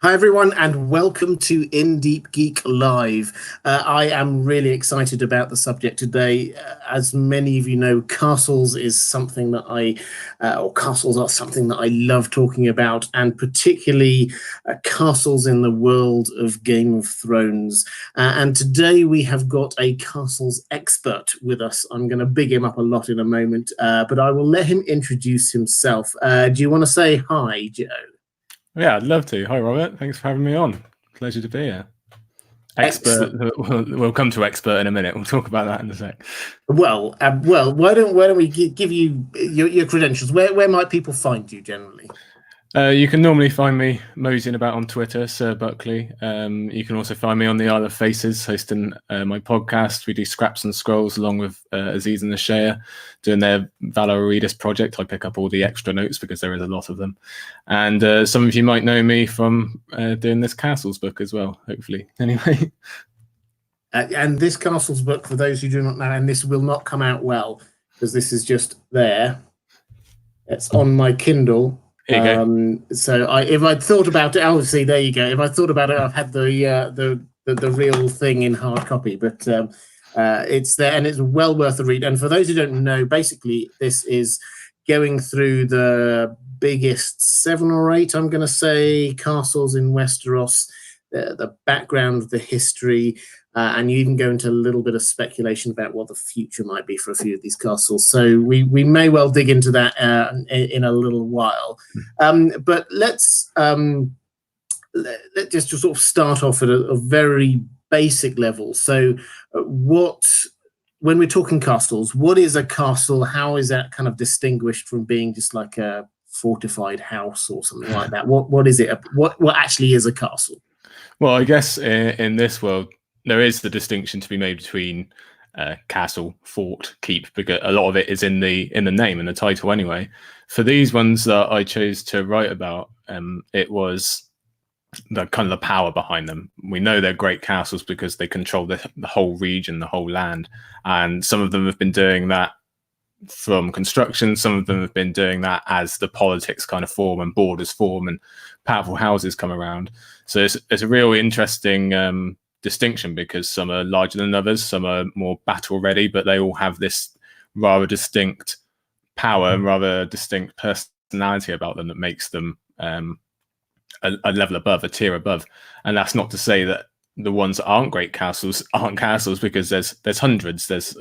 Hi everyone, and welcome to Deep Geek Live. I am really excited about the subject today. As many of you know, castles is something that or castles are something that I love talking about, and particularly castles in the world of Game of Thrones. And today we have got a castles expert with us. I'm going to big him up a lot in a moment, but I will let him introduce himself. Do you want to say hi, Joe? Yeah, I'd love to. Hi, Robert. Thanks for having me on. Pleasure to be here. Expert. We'll come to expert in a minute. We'll talk about that in a sec. Well, why don't we give you your credentials? Where might people find you generally? You can normally find me moseying about on Twitter, Ser Buckley. You can also find me on the Isle of Faces, hosting my podcast. We do Scraps and Scrolls along with Aziz and the Shea, doing their Valor Readers project. I pick up all the extra notes because there is a lot of them. And some of you might know me from doing this Castles book as well, hopefully. Anyway. And this Castles book, for those who do not know, and this will not come out well because this is just there. It's on my Kindle. So if I'd thought about it, obviously there you go. If I thought about it, I've had the real thing in hard copy, but it's there and it's well worth a read. And for those who don't know, basically this is going through the biggest 7 or 8, I'm going to say, castles in Westeros, the background, the history. And you even go into a little bit of speculation about what the future might be for a few of these castles. So we may well dig into that in a little while. But let's just sort of start off at a very basic level. So when we're talking castles, what is a castle? How is that kind of distinguished from being just like a fortified house or something like that? What is it? What actually is a castle? Well, I guess in this world, there is the distinction to be made between castle, fort, keep, because a lot of it is in the name and the title anyway. For these ones that I chose to write about, it was the kind of the power behind them. We know they're great castles because they control the whole region, the whole land, and some of them have been doing that from construction. Some of them have been doing that as the politics kind of form and borders form and powerful houses come around. So it's a real interesting distinction because some are larger than others, some are more battle ready, but they all have this rather distinct power and rather distinct personality about them that makes them a level above, a tier above. And that's not to say that the ones that aren't great castles aren't castles, because there's hundreds, there's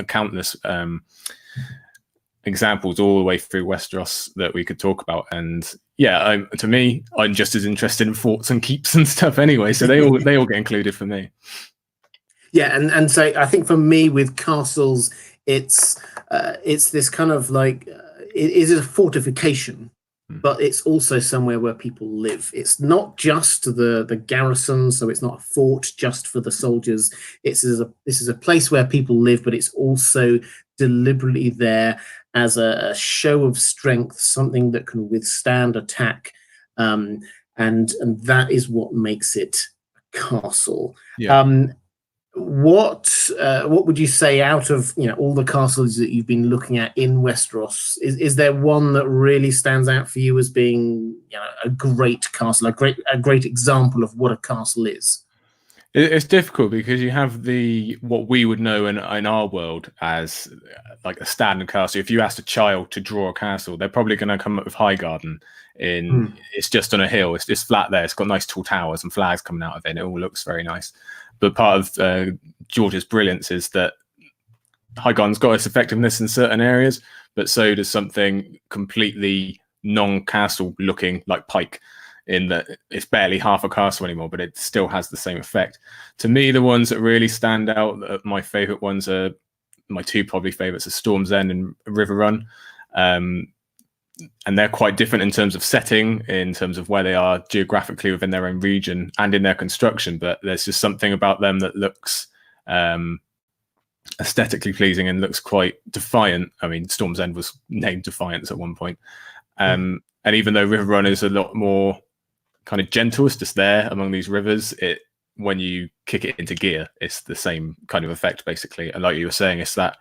countless examples all the way through Westeros that we could talk about. And yeah, to me, I'm just as interested in forts and keeps and stuff anyway, so they all get included for me. Yeah, and so I think for me with castles, it's this kind of like it is a fortification, but it's also somewhere where people live. It's not just the garrison, so it's not a fort just for the soldiers. This is a place where people live, but it's also deliberately there as a show of strength, something that can withstand attack, and that is what makes it a castle. Yeah. What would you say, out of all the castles that you've been looking at in Westeros, is there one that really stands out for you as being a great castle, a great example of what a castle is? It's difficult because you have what we would know in our world as like a standard castle. If you asked a child to draw a castle, they're probably going to come up with Highgarden. It's just on a hill. It's just flat there. It's got nice tall towers and flags coming out of it. And it all looks very nice. But part of George's brilliance is that Highgarden's got its effectiveness in certain areas, but so does something completely non-castle looking like Pike, in that it's barely half a castle anymore, but it still has the same effect. To me, the ones that really stand out, my favorite ones are, my two probably favorites are Storm's End and River Run. And they're quite different in terms of setting, in terms of where they are geographically within their own region and in their construction, but there's just something about them that looks aesthetically pleasing and looks quite defiant. I mean, Storm's End was named Defiance at one point. And even though River Run is a lot more kind of gentle, it's just there among these rivers, when you kick it into gear, it's the same kind of effect basically. And like you were saying, it's that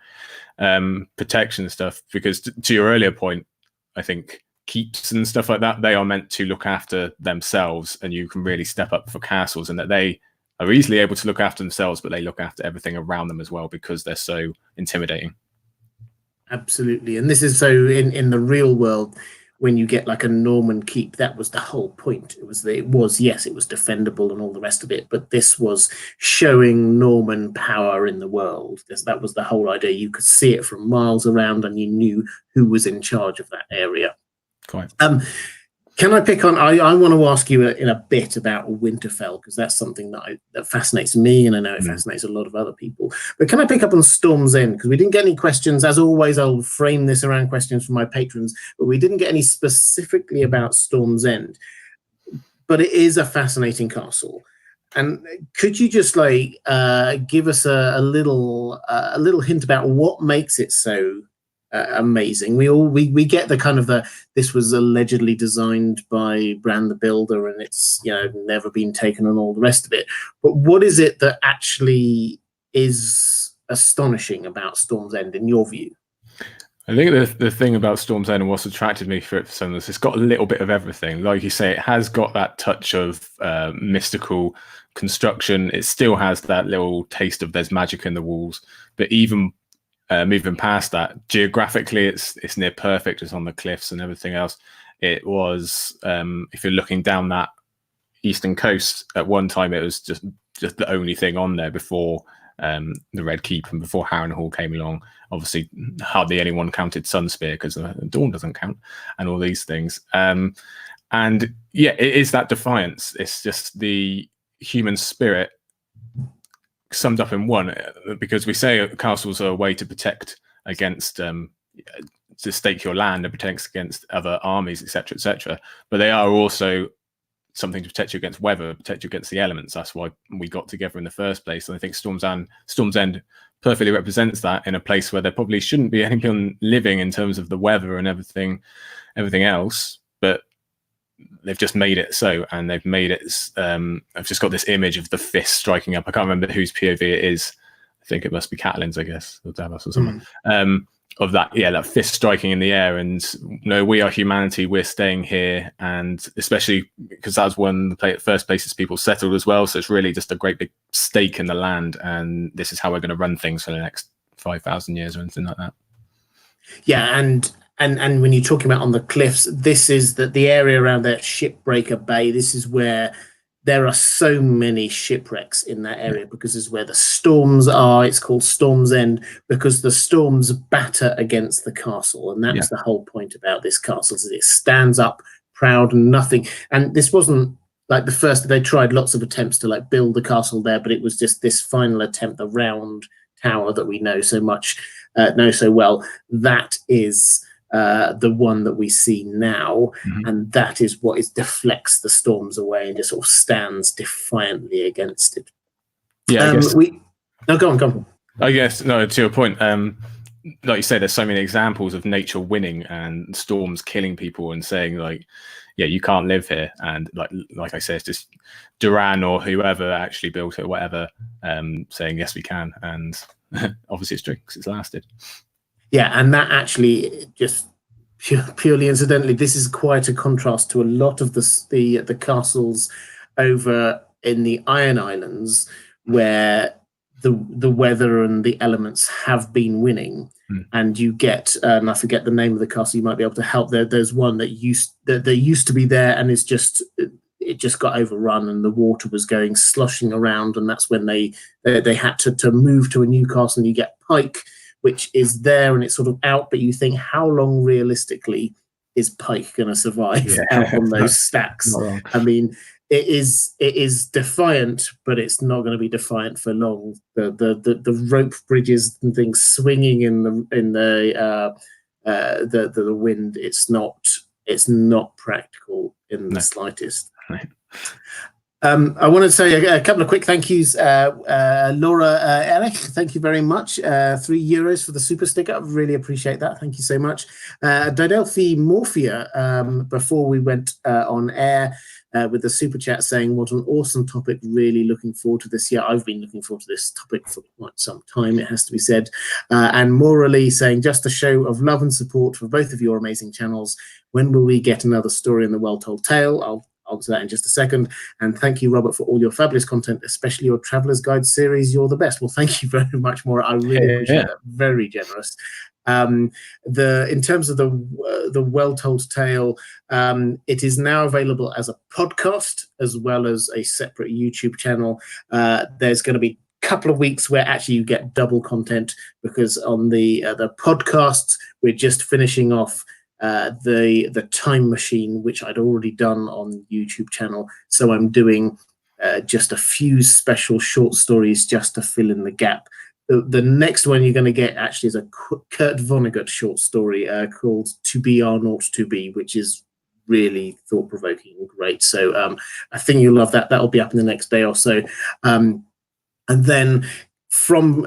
protection stuff, because to your earlier point, I think keeps and stuff like that, they are meant to look after themselves, and you can really step up for castles, and that they are easily able to look after themselves, but they look after everything around them as well because they're so intimidating. Absolutely. And this is so in the real world, when you get like a Norman keep, that was the whole point. It was yes, it was defendable and all the rest of it, but this was showing Norman power in the world. That was the whole idea. You could see it from miles around, and you knew who was in charge of that area. Quite. Can I pick on? I want to ask you in a bit about Winterfell, because that's something that fascinates me, and I know it fascinates a lot of other people. But can I pick up on Storm's End, because we didn't get any questions. As always, I'll frame this around questions from my patrons, but we didn't get any specifically about Storm's End. But it is a fascinating castle, and could you just give us a little hint about what makes it so amazing? We get the kind of this was allegedly designed by Bran the Builder, and it's never been taken and all the rest of it. But what is it that actually is astonishing about Storm's End in your view? I think the thing about Storm's End and what's attracted me for some of this, it's got a little bit of everything. Like you say, it has got that touch of mystical construction. It still has that little taste of there's magic in the walls, but even moving past that, geographically, it's near perfect. It's on the cliffs and everything else. It was, if you're looking down that eastern coast, at one time it was just the only thing on there before the Red Keep and before Harrenhal came along. Obviously, hardly anyone counted Sunspear because the Dawn doesn't count, and all these things. And yeah, it is that defiance. It's just the human spirit summed up in one, because we say castles are a way to protect against to stake your land and protect against other armies, etc., but they are also something to protect you against weather, protect you against the elements. That's why we got together in the first place, and I think Storm's End perfectly represents that, in a place where there probably shouldn't be anyone living in terms of the weather and everything else, but they've just made it so, and they've made it. I've just got this image of the fist striking up. I can't remember whose POV it is. I think it must be Catelyn's, I guess, or Davos or someone. Of that, yeah, that fist striking in the air, and we are humanity. We're staying here, and especially because that's when the first places people settled as well. So it's really just a great big stake in the land, and this is how we're going to run things for the next 5,000 years or anything like that. Yeah, and when you're talking about on the cliffs, this is the area around that Shipbreaker Bay. This is where there are so many shipwrecks in that area, because it's where the storms are. It's called Storm's End because the storms batter against the castle, and that's the whole point about this castle, is it stands up proud and nothing. And this wasn't like the first. They tried lots of attempts to build the castle there, but it was just this final attempt, the round tower that we know so much, know so well. That is the one that we see now, and that is what deflects the storms away and just sort of stands defiantly against it. Yeah, I guess. Go on. I guess, no, to your point, like you say, there's so many examples of nature winning and storms killing people and saying yeah, you can't live here. And like I say, it's just Duran or whoever actually built it or whatever, saying yes, we can. And obviously it's true because it's lasted. Yeah, and that actually just purely incidentally, this is quite a contrast to a lot of the castles over in the Iron Islands, where the weather and the elements have been winning, and you get and I forget the name of the castle. You might be able to help. There's one that used to be there, and it just got overrun, and the water was going sloshing around, and that's when they had to move to a new castle. And you get Pike, which is there and it's sort of out, but you think, how long realistically is Pike going to survive out on those stacks? I mean, it is defiant, but it's not going to be defiant for long. The rope bridges and things swinging in the wind. It's not practical in the slightest. I want to say a couple of quick thank yous. Laura Eric, thank you very much. €3 for the super sticker. I really appreciate that. Thank you so much. Didelphi Morphia, before we went on air with the super chat, saying, what an awesome topic. Really looking forward to this. Yeah, I've been looking forward to this topic for quite some time, it has to be said. And Morally saying, just a show of love and support for both of your amazing channels. When will we get another story in the well-told tale? I'll answer that in just a second. And thank you, Robert, for all your fabulous content, especially your Traveler's Guide series. You're the best. Well, thank you very much, Maura. I really appreciate that. Very generous. In terms of the well-told tale, it is now available as a podcast as well as a separate YouTube channel. There's going to be a couple of weeks where actually you get double content, because on the podcasts, we're just finishing off the time machine, which I'd already done on YouTube channel. So I'm doing just a few special short stories just to fill in the gap. The next one you're going to get actually is a Kurt Vonnegut short story called To Be Are Not To Be, which is really thought-provoking and great. So I think you'll love that. That'll be up in the next day or so. And then from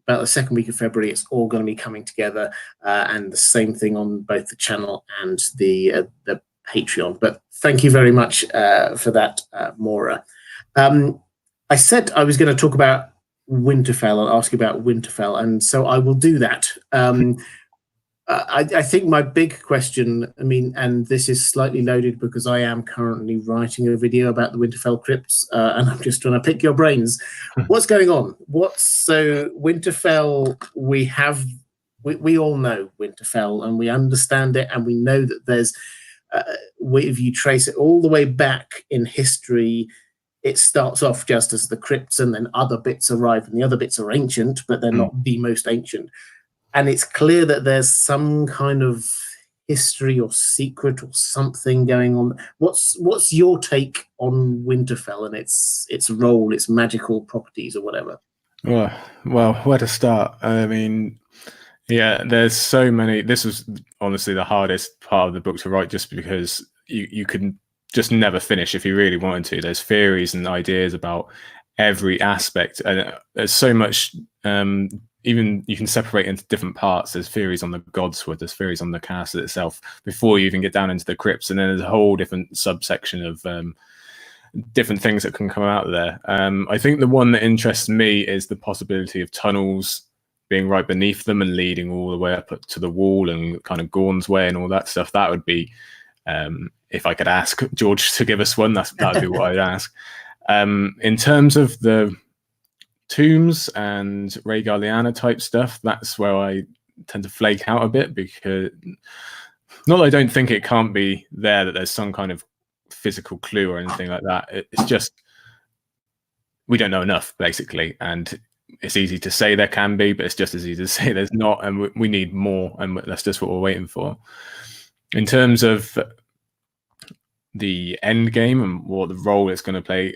about the second week of February, it's all going to be coming together, and the same thing on both the channel and the Patreon. But thank you very much for that, Maura. I said I was going to talk about Winterfell and ask you about Winterfell, and so I will do that. I think my big question, I mean, and this is slightly loaded because I am currently writing a video about the Winterfell crypts, and I'm just trying to pick your brains. What's going on? So Winterfell, we all know Winterfell, and we understand it, and we know that there's, if you trace it all the way back in history, it starts off just as the crypts, and then other bits arrive, and the other bits are ancient, but they're not the most ancient. And it's clear that there's some kind of history or secret or something going on. What's your take on Winterfell and its role, its magical properties, or whatever? Well, where to start? I mean, yeah, there's so many. This was honestly the hardest part of the book to write, just because you can just never finish if you really wanted to. There's theories and ideas about every aspect, and there's so much. Even you can separate into different parts. There's theories on the Godswood, there's theories on the castle itself before you even get down into the crypts, and then there's a whole different subsection of different things that can come out of there. I think the one that interests me is the possibility of tunnels being right beneath them and leading all the way up to the wall and kind of Gorn's Way and all that stuff. That would be, if I could ask George to give us one, that would be what I'd ask. In terms of the tombs and Rhaegar Lyanna type stuff, that's where I tend to flake out a bit, because not that I don't think it can't be there, that there's some kind of physical clue or anything like that. It's just we don't know enough, basically, and it's easy to say there can be, but it's just as easy to say there's not, and we need more, and that's just what we're waiting for. In terms of the end game and what the role it's going to play,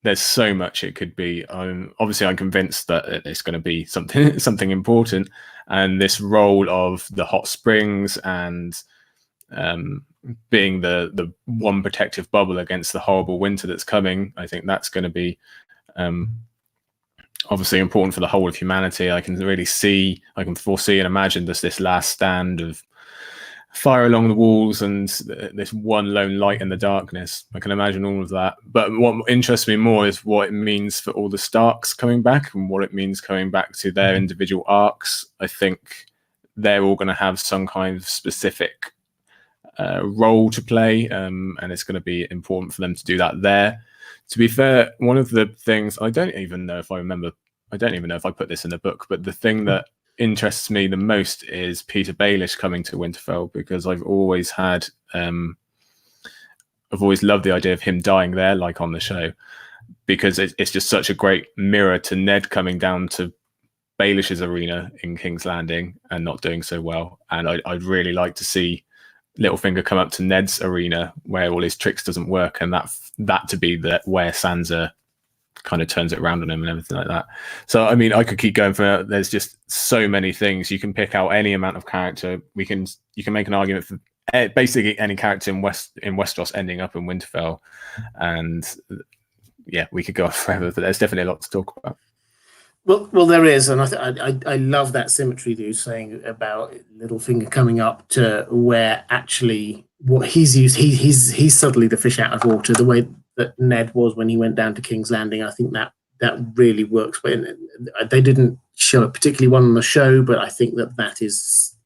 there's so much it could be. Obviously, I'm convinced that it's going to be something important, and this role of the hot springs and being the one protective bubble against the horrible winter that's coming, I think that's going to be obviously important for the whole of humanity. I can foresee and imagine this last stand of fire along the walls and this one lone light in the darkness. I can imagine all of that. But what interests me more is what it means for all the Starks coming back, and what it means coming back to their individual arcs. I think they're all going to have some kind of specific role to play, and it's going to be important for them to do that there. To be fair, one of the things, I don't even know if I put this in the book, but the thing that interests me the most is Peter Baelish coming to Winterfell, because I've always loved the idea of him dying there, like on the show, because it's just such a great mirror to Ned coming down to Baelish's arena in King's Landing and not doing so well. And I'd really like to see Littlefinger come up to Ned's arena where all his tricks doesn't work, and that to be where Sansa kind of turns it around on him and everything like that. So I mean, I could keep going for, there's just so many things. You can pick out any amount of character. You can make an argument for basically any character in Westeros ending up in Winterfell, and yeah, we could go on forever, but there's definitely a lot to talk about. Well, there is, and I love that symmetry that you're saying about Littlefinger coming up to where actually what he's used, he's suddenly the fish out of water, the way that Ned was when he went down to King's Landing. I think that really works. But they didn't show it particularly well on the show, but I think that is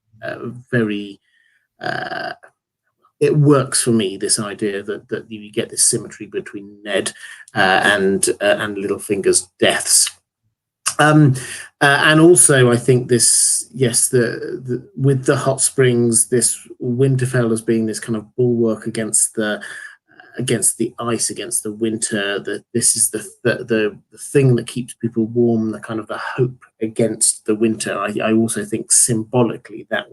very. It works for me, this idea that you get this symmetry between Ned and Littlefinger's deaths. And also, I think this, yes, with the hot springs, this Winterfell as being this kind of bulwark against the ice, against the winter. This is the thing that keeps people warm, the kind of the hope against the winter. I also think symbolically that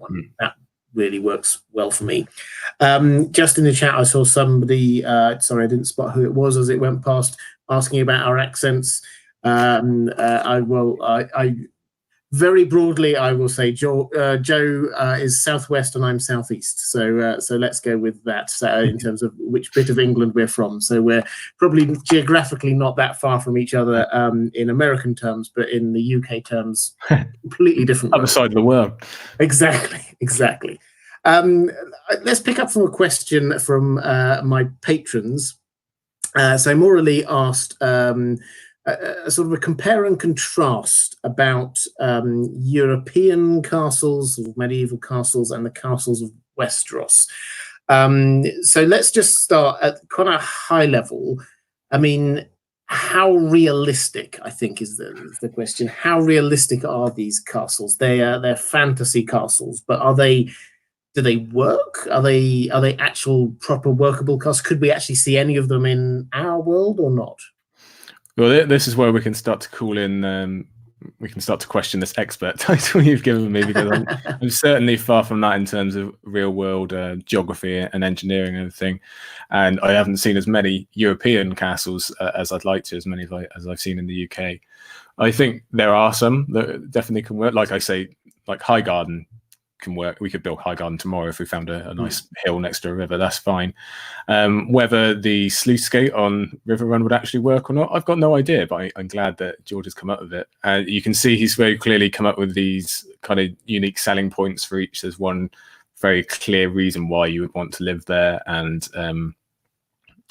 really works well for me. Just in the chat, I saw somebody. Sorry, I didn't spot who it was as it went past, asking about our accents. I very broadly, I will say Joe is southwest and I'm southeast. So let's go with that in terms of which bit of England we're from. So we're probably geographically not that far from each other in American terms, but in the UK terms, completely different. Other side of the world. Exactly. Let's pick up from a question from my patrons. So Morley asked a sort of a compare and contrast about European castles, or medieval castles, and the castles of Westeros. So let's just start at quite a high level. I mean, how realistic, I think, is the question. How realistic are these castles? They're fantasy castles, but do they work? Are they actual proper workable castles? Could we actually see any of them in our world or not? Well, this is where we can start to call in. We can start to question this expert title you've given me, because I'm certainly far from that in terms of real world geography and engineering and everything. And I haven't seen as many European castles as I'd like to, as many as I've seen in the UK. I think there are some that definitely can work. Like I say, like Highgarden can work. We could build Highgarden tomorrow if we found a nice hill next to a river. That's fine. Whether the sluice gate on River Run would actually work or not, I've got no idea, but I'm glad that George has come up with it. You can see he's very clearly come up with these kind of unique selling points for each. There's one very clear reason why you would want to live there, and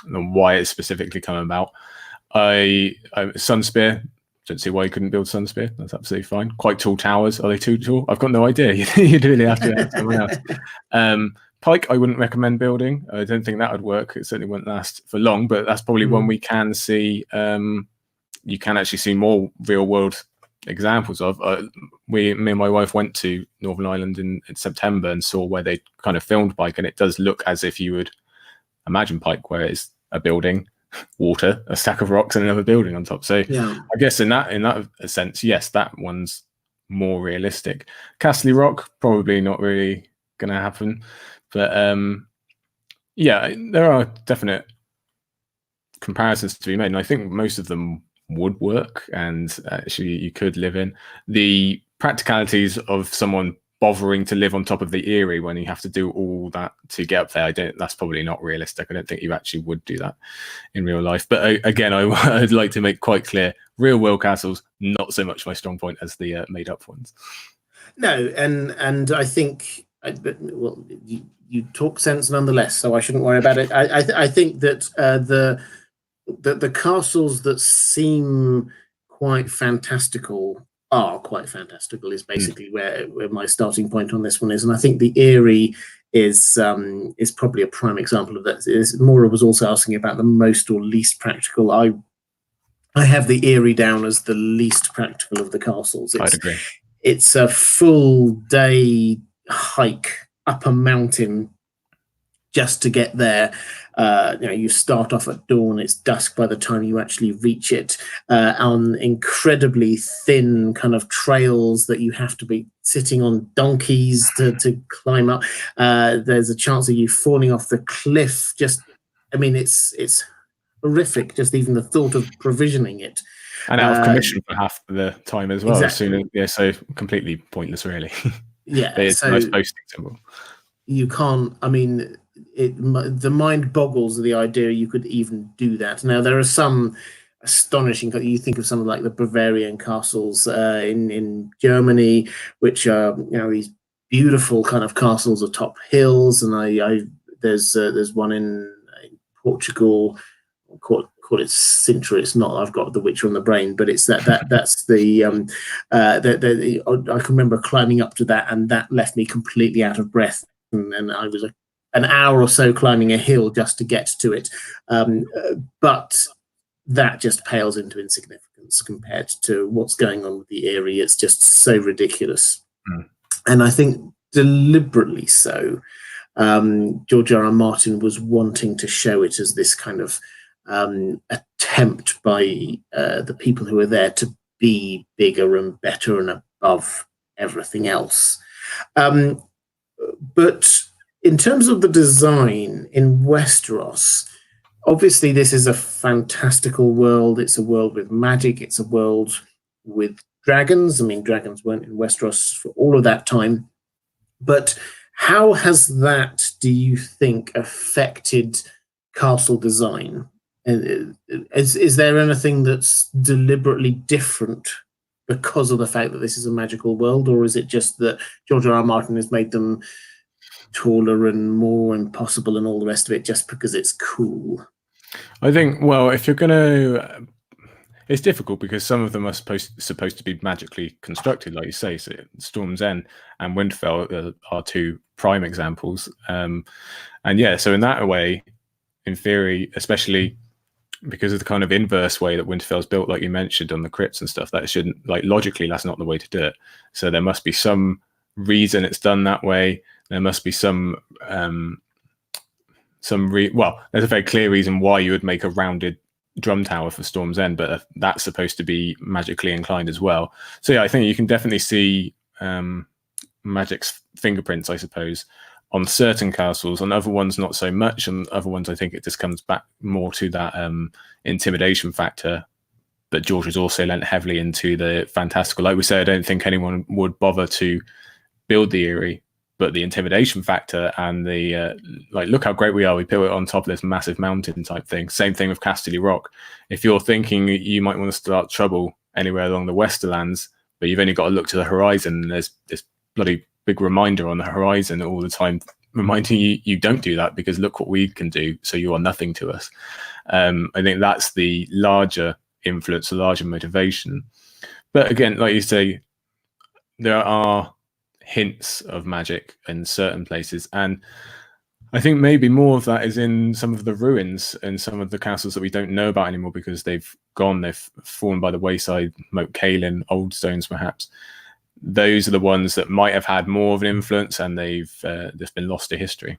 why it's specifically come about. Sunspear, don't see why you couldn't build Sunspear. That's absolutely fine. Quite tall towers. Are they too tall? I've got no idea. You'd really have to ask someone else. Pike, I wouldn't recommend building. I don't think that would work. It certainly wouldn't last for long, but that's probably one we can see. You can actually see more real world examples of. Me and my wife went to Northern Ireland in September and saw where they kind of filmed Pike, and it does look as if you would imagine Pike, where it's a building, water, a stack of rocks, and another building on top. So yeah. I guess in that sense, yes, that one's more realistic. Castle Rock, probably not really going to happen, but yeah, there are definite comparisons to be made, and I think most of them would work, and actually you could live in. The practicalities of someone bothering to live on top of the Eyrie when you have to do all that to get up there, that's probably not realistic. I don't think you actually would do that in real life. But again, I'd like to make quite clear, real world castles, not so much my strong point as the made up ones. No, and I think, well, you talk sense nonetheless, so I shouldn't worry about it. I think that the castles that seem quite fantastical are quite fantastical is basically where my starting point on this one is. And I think the Eyrie is probably a prime example of that. Maura was also asking about the most or least practical. I have the Eyrie down as the least practical of the castles. I'd agree. It's a full day hike up a mountain just to get there. You start off at dawn, it's dusk by the time you actually reach it, on incredibly thin kind of trails that you have to be sitting on donkeys to climb up. There's a chance of you falling off the cliff. It's horrific, just even the thought of provisioning it. And out of commission for half the time as well. Exactly. So completely pointless, really. Yeah. It's a nice boasting symbol. you can't. I mean, the mind boggles the idea you could even do that. Now there are some astonishing. You think of something like the Bavarian castles in Germany, which are these beautiful kind of castles atop hills, and there's one in Portugal. Call it Sintra. It's not. I've got The Witcher on the brain, but it's that's the I can remember climbing up to that, and that left me completely out of breath. And I was an hour or so climbing a hill just to get to it. But that just pales into insignificance compared to what's going on with the Eyrie. It's just so ridiculous. And I think deliberately so. George R.R. Martin was wanting to show it as this kind of attempt by the people who are there to be bigger and better and above everything else. But in terms of the design in Westeros, obviously this is a fantastical world. It's a world with magic. It's a world with dragons. I mean, dragons weren't in Westeros for all of that time. But how has that, do you think, affected castle design? Is there anything that's deliberately different because of the fact that this is a magical world, or is it just that George R.R. Martin has made them taller and more impossible and all the rest of it just because it's cool? I think, well, if you're going to, it's difficult because some of them are supposed to be magically constructed, like you say. So Storm's End and Winterfell are two prime examples. And yeah, so in that way, in theory, especially because of the kind of inverse way that Winterfell's built, like you mentioned on the crypts and stuff, that shouldn't, like, logically, that's not the way to do it. So there must be some reason it's done that way. There must be well, there's a very clear reason why you would make a rounded drum tower for Storm's End, but that's supposed to be magically inclined as well. So yeah, I think you can definitely see magic's fingerprints, I suppose, on certain castles. On other ones, not so much. On other ones, I think it just comes back more to that intimidation factor. But George has also lent heavily into the fantastical. Like we say, I don't think anyone would bother to build the Eyrie, but the intimidation factor and the like, look how great we are, we built it on top of this massive mountain type thing. Same thing with Casterly Rock. If you're thinking you might want to start trouble anywhere along the Westerlands, but you've only got to look to the horizon, and there's this bloody big reminder on the horizon all the time reminding you don't do that, because look what we can do, so you are nothing to us. I think that's the larger influence, the larger motivation. But again, like you say, there are hints of magic in certain places, and I think maybe more of that is in some of the ruins and some of the castles that we don't know about anymore because they've fallen by the wayside. Moat Cailin, Old Stones, perhaps. Those are the ones that might have had more of an influence, and they've just been lost to history.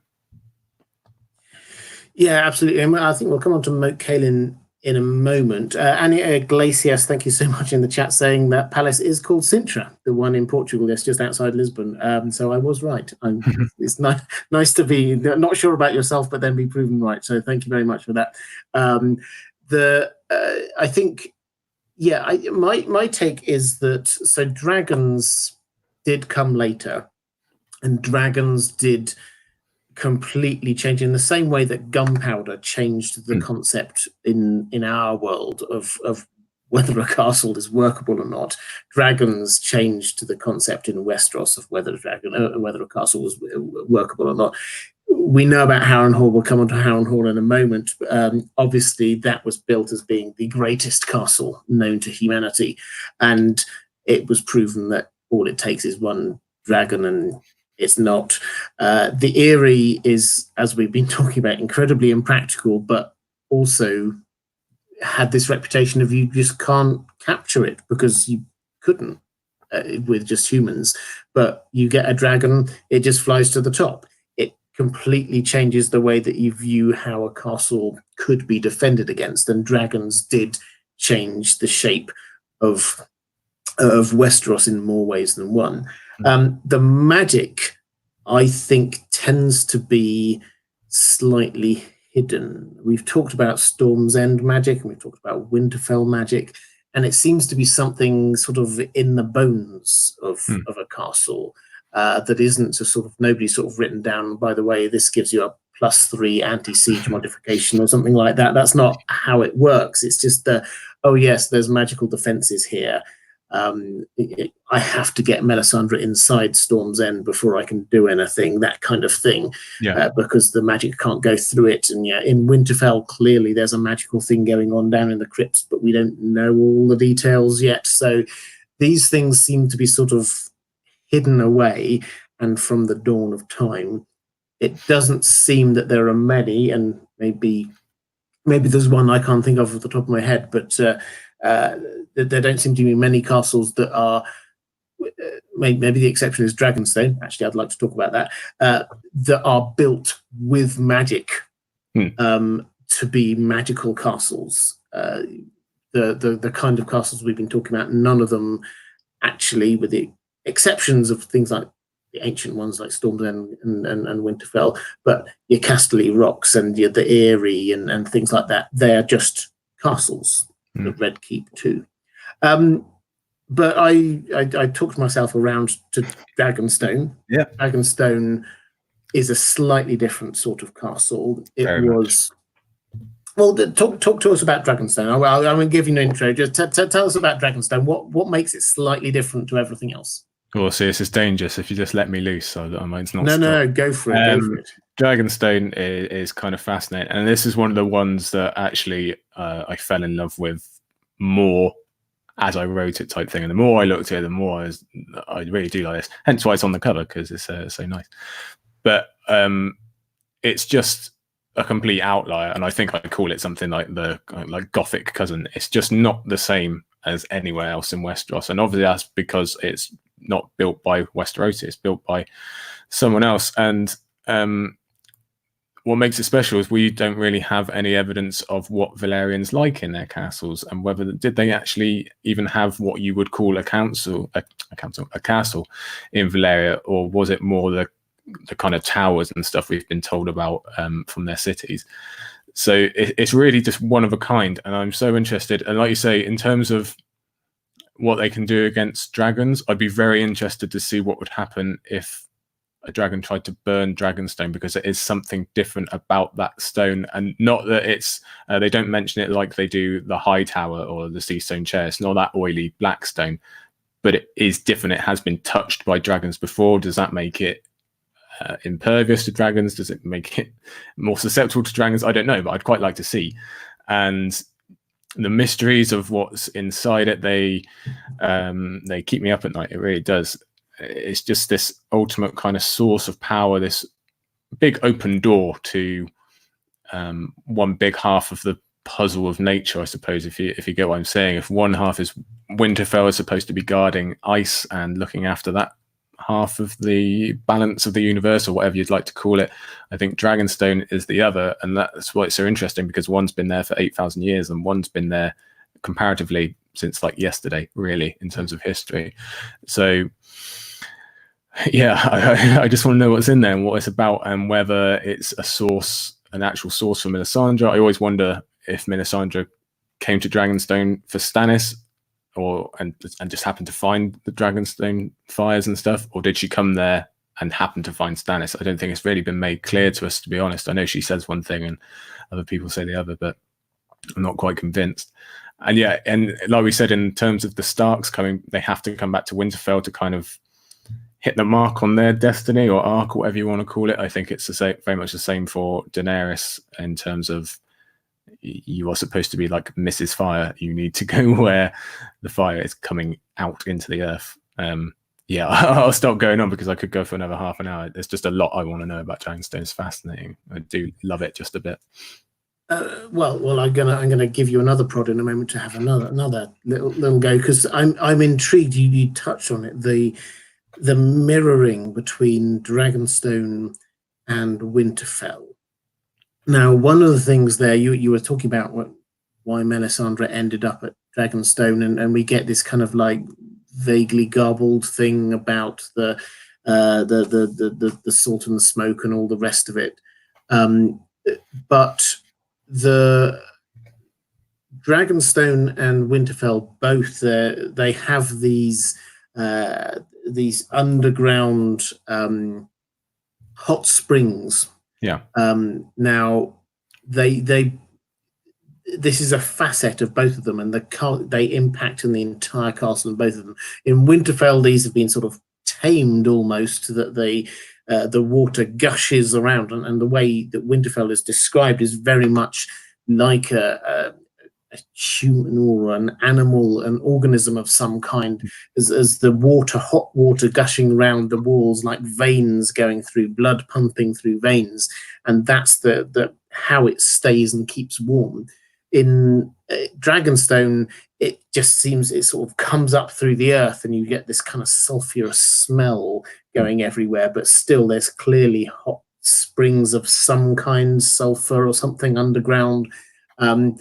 Yeah, absolutely. And I think we'll come on to Moat Cailin in a moment. Annie Iglesias, thank you so much in the chat, saying that palace is called Sintra, the one in Portugal that's just outside Lisbon. So I was right. It's nice to be not sure about yourself, but then be proven right. So thank you very much for that. I think, yeah, my take is that, so dragons did come later, and dragons did completely change in the same way that gunpowder changed the concept in our world of whether a castle is workable or not. Dragons changed the concept in Westeros of whether a castle was workable or not. We know about Harrenhal. We'll come on to Harrenhal in a moment. Obviously, that was built as being the greatest castle known to humanity, and it was proven that all it takes is one dragon, and it's not. The Eyrie is, as we've been talking about, incredibly impractical, but also had this reputation of you just can't capture it because you couldn't with just humans. But you get a dragon, it just flies to the top. It completely changes the way that you view how a castle could be defended against, and dragons did change the shape of Westeros in more ways than one. The magic, I think, tends to be slightly hidden. We've talked about Storm's End magic, and we've talked about Winterfell magic, and it seems to be something sort of in the bones of a castle. that isn't a sort of, nobody's sort of written down, by the way, this gives you a +3 anti-siege modification or something like that. That's not how it works. It's just oh yes, there's magical defenses here. I have to get Melisandre inside Storm's End before I can do anything, that kind of thing, because the magic can't go through it. And yeah, in Winterfell, clearly there's a magical thing going on down in the crypts, but we don't know all the details yet. So these things seem to be sort of hidden away, and from the dawn of time, it doesn't seem that there are many, and maybe there's one I can't think of off the top of my head, but there don't seem to be many castles that are, maybe the exception is Dragonstone, actually I'd like to talk about that, that are built with magic to be magical castles. The kind of castles we've been talking about, none of them actually, with the exceptions of things like the ancient ones like Storm's End and Winterfell, but your Casterly Rocks and the Eyrie and things like that, they're just castles. The Red Keep too. But I talked myself around to Dragonstone. Yeah, Dragonstone is a slightly different sort of castle. It was well. Talk to us about Dragonstone. I'm going to give you an intro. Just tell us about Dragonstone. What makes it slightly different to everything else? Oh, see, this is dangerous if you just let me loose, so that I might not. No, go for it. Go for it. Dragonstone is kind of fascinating, and this is one of the ones that actually I fell in love with more as I wrote it, type thing. And the more I looked at it, the more I really do like this. Hence why it's on the cover, because it's so nice. But it's just a complete outlier, and I think I call it something like like Gothic cousin. It's just not the same as anywhere else in Westeros, and obviously that's because it's not built by Westeros, it's built by someone else. And what makes it special is we don't really have any evidence of what Valyrians like in their castles, and whether did they actually even have what you would call a castle in Valyria, or was it more the kind of towers and stuff we've been told about from their cities. So it's really just one of a kind, and I'm so interested. And like you say, in terms of what they can do against dragons, I'd be very interested to see what would happen if a dragon tried to burn Dragonstone, because it is something different about that stone. And not that it's they don't mention it like they do the High Tower or the Seastone Chair. It's not that oily black stone, but it is different. It has been touched by dragons before. Does that make it impervious to dragons? Does it make it more susceptible to dragons? I don't know, but I'd quite like to see. And the mysteries of what's inside it, they keep me up at night. It really does. It's just this ultimate kind of source of power, this big open door to one big half of the puzzle of nature, I suppose, if you get what I'm saying. If one half is Winterfell is supposed to be guarding ice and looking after that half of the balance of the universe, or whatever you'd like to call it, I think Dragonstone is the other. And that's why it's so interesting, because one's been there for 8,000 years and one's been there comparatively since like yesterday, really, in terms of history. So yeah, I just want to know what's in there and what it's about, and whether it's an actual source for Melisandre. I always wonder if Melisandre came to Dragonstone for Stannis, and just happened to find the Dragonstone fires and stuff, or did she come there and happen to find Stannis? I don't think it's really been made clear to us, to be honest. I know she says one thing and other people say the other, but I'm not quite convinced. And yeah, and like we said, in terms of the Starks coming, they have to come back to Winterfell to kind of hit the mark on their destiny, or arc, whatever you want to call it. I think it's very much the same for Daenerys, in terms of you are supposed to be like Mrs. Fire. You need to go where the fire is coming out into the earth. Yeah, I'll stop going on because I could go for another half an hour. There's just a lot I want to know about Dragonstone. It's fascinating. I do love it just a bit. Well, I'm gonna give you another prod in a moment to have another little go, because I'm intrigued. You touch on it, the mirroring between Dragonstone and Winterfell. Now, one of the things there, you were talking about why Melisandre ended up at Dragonstone, and we get this kind of like vaguely garbled thing about the salt and the smoke and all the rest of it. But the Dragonstone and Winterfell both, they have these these underground hot springs. Yeah. Now this is a facet of both of them, and they impact in the entire castle of both of them. In Winterfell, these have been sort of tamed almost, that the water gushes around, and the way that Winterfell is described is very much like a human or an animal, an organism of some kind, as the hot water gushing around the walls like veins going through, blood pumping through veins, and that's the how it stays and keeps warm. In Dragonstone, it just seems it sort of comes up through the earth, and you get this kind of sulphurous smell going everywhere, but still there's clearly hot springs of some kind, sulfur or something underground. Could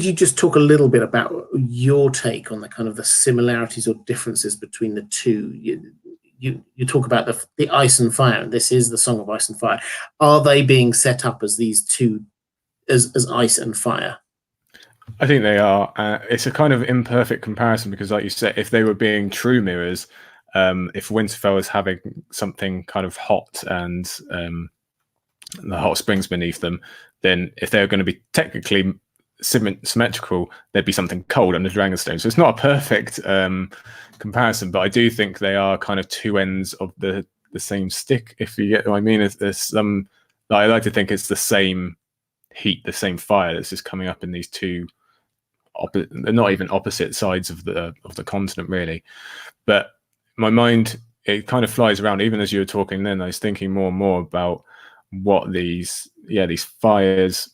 you just talk a little bit about your take on the kind of the similarities or differences between the two? You talk about the ice and fire, and this is the Song of Ice and Fire. Are they being set up as these two, as ice and fire? I think they are. It's a kind of imperfect comparison because, like you said, if they were being true mirrors, if Winterfell is having something kind of hot and the hot springs beneath them, then if they're going to be technically symmetrical, there'd be something cold under Dragonstone. So it's not a perfect comparison, but I do think they are kind of two ends of the same stick, if you get what I mean. There's some, I like to think it's the same heat, the same fire that's just coming up in these two they're not even opposite sides of the continent, really. But my mind, it kind of flies around. Even as you were talking then, I was thinking more and more about what these fires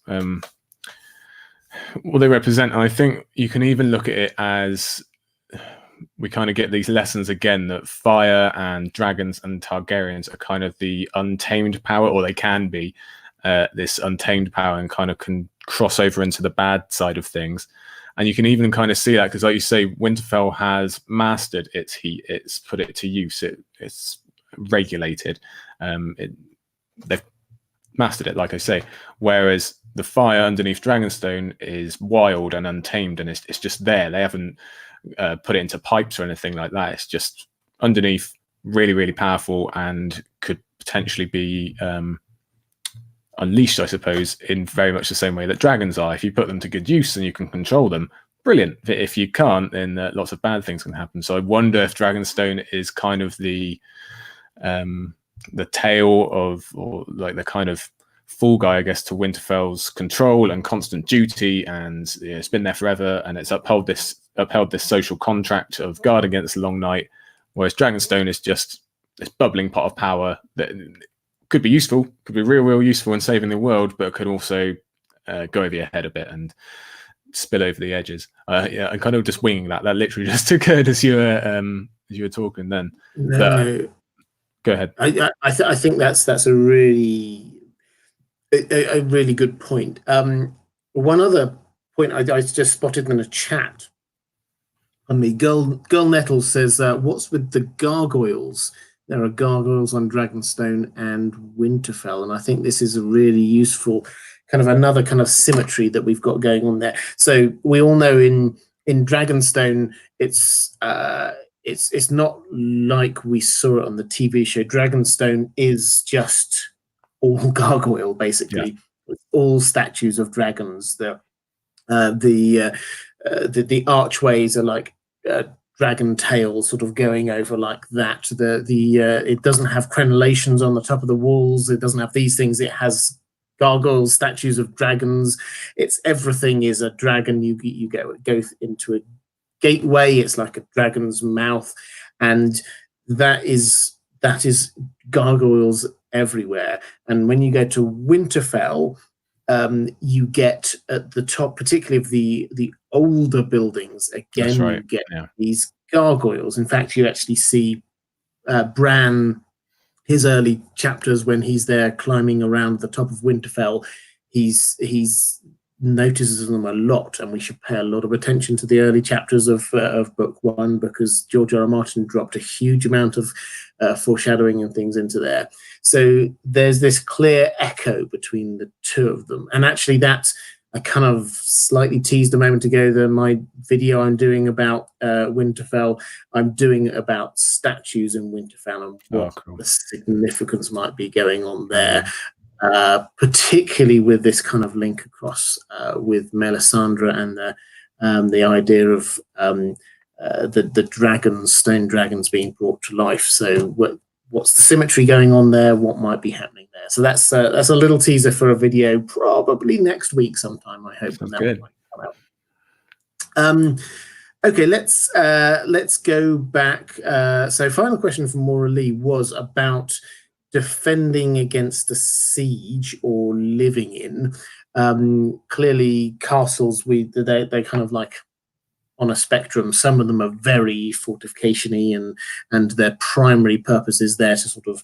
what they represent. And I think you can even look at it as we kind of get these lessons again that fire and dragons and Targaryens are kind of the untamed power, or they can be this untamed power, and kind of can cross over into the bad side of things. And you can even kind of see that because, like you say, Winterfell has mastered its heat. It's put it to use. It's regulated. They've mastered it, like I say. Whereas the fire underneath Dragonstone is wild and untamed, and it's just there. They haven't put it into pipes or anything like that. It's just underneath, really, really powerful, and could potentially be unleashed, I suppose, in very much the same way that dragons are. If you put them to good use and you can control them, brilliant. But if you can't, then lots of bad things can happen. So I wonder if Dragonstone is kind of the tale of, or like the kind of fall guy, I guess, to Winterfell's control and constant duty, and it's been there forever, and it's upheld this social contract of guard against the long night. Whereas Dragonstone is just this bubbling pot of power that could be useful, could be real useful in saving the world, but could also go over your head a bit and spill over the edges. I'm kind of just winging that. That literally just occurred as you were talking then. No. Go ahead. I think that's a really good point. One other point I just spotted in the chat. Girl Nettle says, "What's with the gargoyles? There are gargoyles on Dragonstone and Winterfell," and I think this is a really useful kind of another kind of symmetry that we've got going on there. So we all know in Dragonstone, it's not like we saw it on the TV show. Dragonstone is just all gargoyle, basically. Yeah. With all statues of dragons. The archways are like dragon tails sort of going over like that. It doesn't have crenellations on the top of the walls. It doesn't have these things. It has gargoyles, statues of dragons. Everything is a dragon. You go into a gateway. It's like a dragon's mouth, and that is gargoyles everywhere. And when you go to Winterfell, you get at the top, particularly of the older buildings, again, right. You get these gargoyles. In fact, you actually see Bran, his early chapters when he's there climbing around the top of Winterfell, he's notices them a lot, and we should pay a lot of attention to the early chapters of book one, because George R. R. Martin dropped a huge amount of foreshadowing and things into there. So there's this clear echo between the two of them, and actually I I kind of slightly teased a moment ago that my video I'm doing about Winterfell, I'm doing about statues in Winterfell and what the significance might be going on there, particularly with this kind of link across with Melisandre and the idea of the dragons, stone dragons being brought to life. So what's the symmetry going on there? What might be happening there? So that's a little teaser for a video, probably next week sometime. I hope that might come out. Okay, let's go back. So, final question from Maura Lee was about defending against a siege or living in. Clearly, castles they kind of like on a spectrum. Some of them are very fortification-y and their primary purpose is there to sort of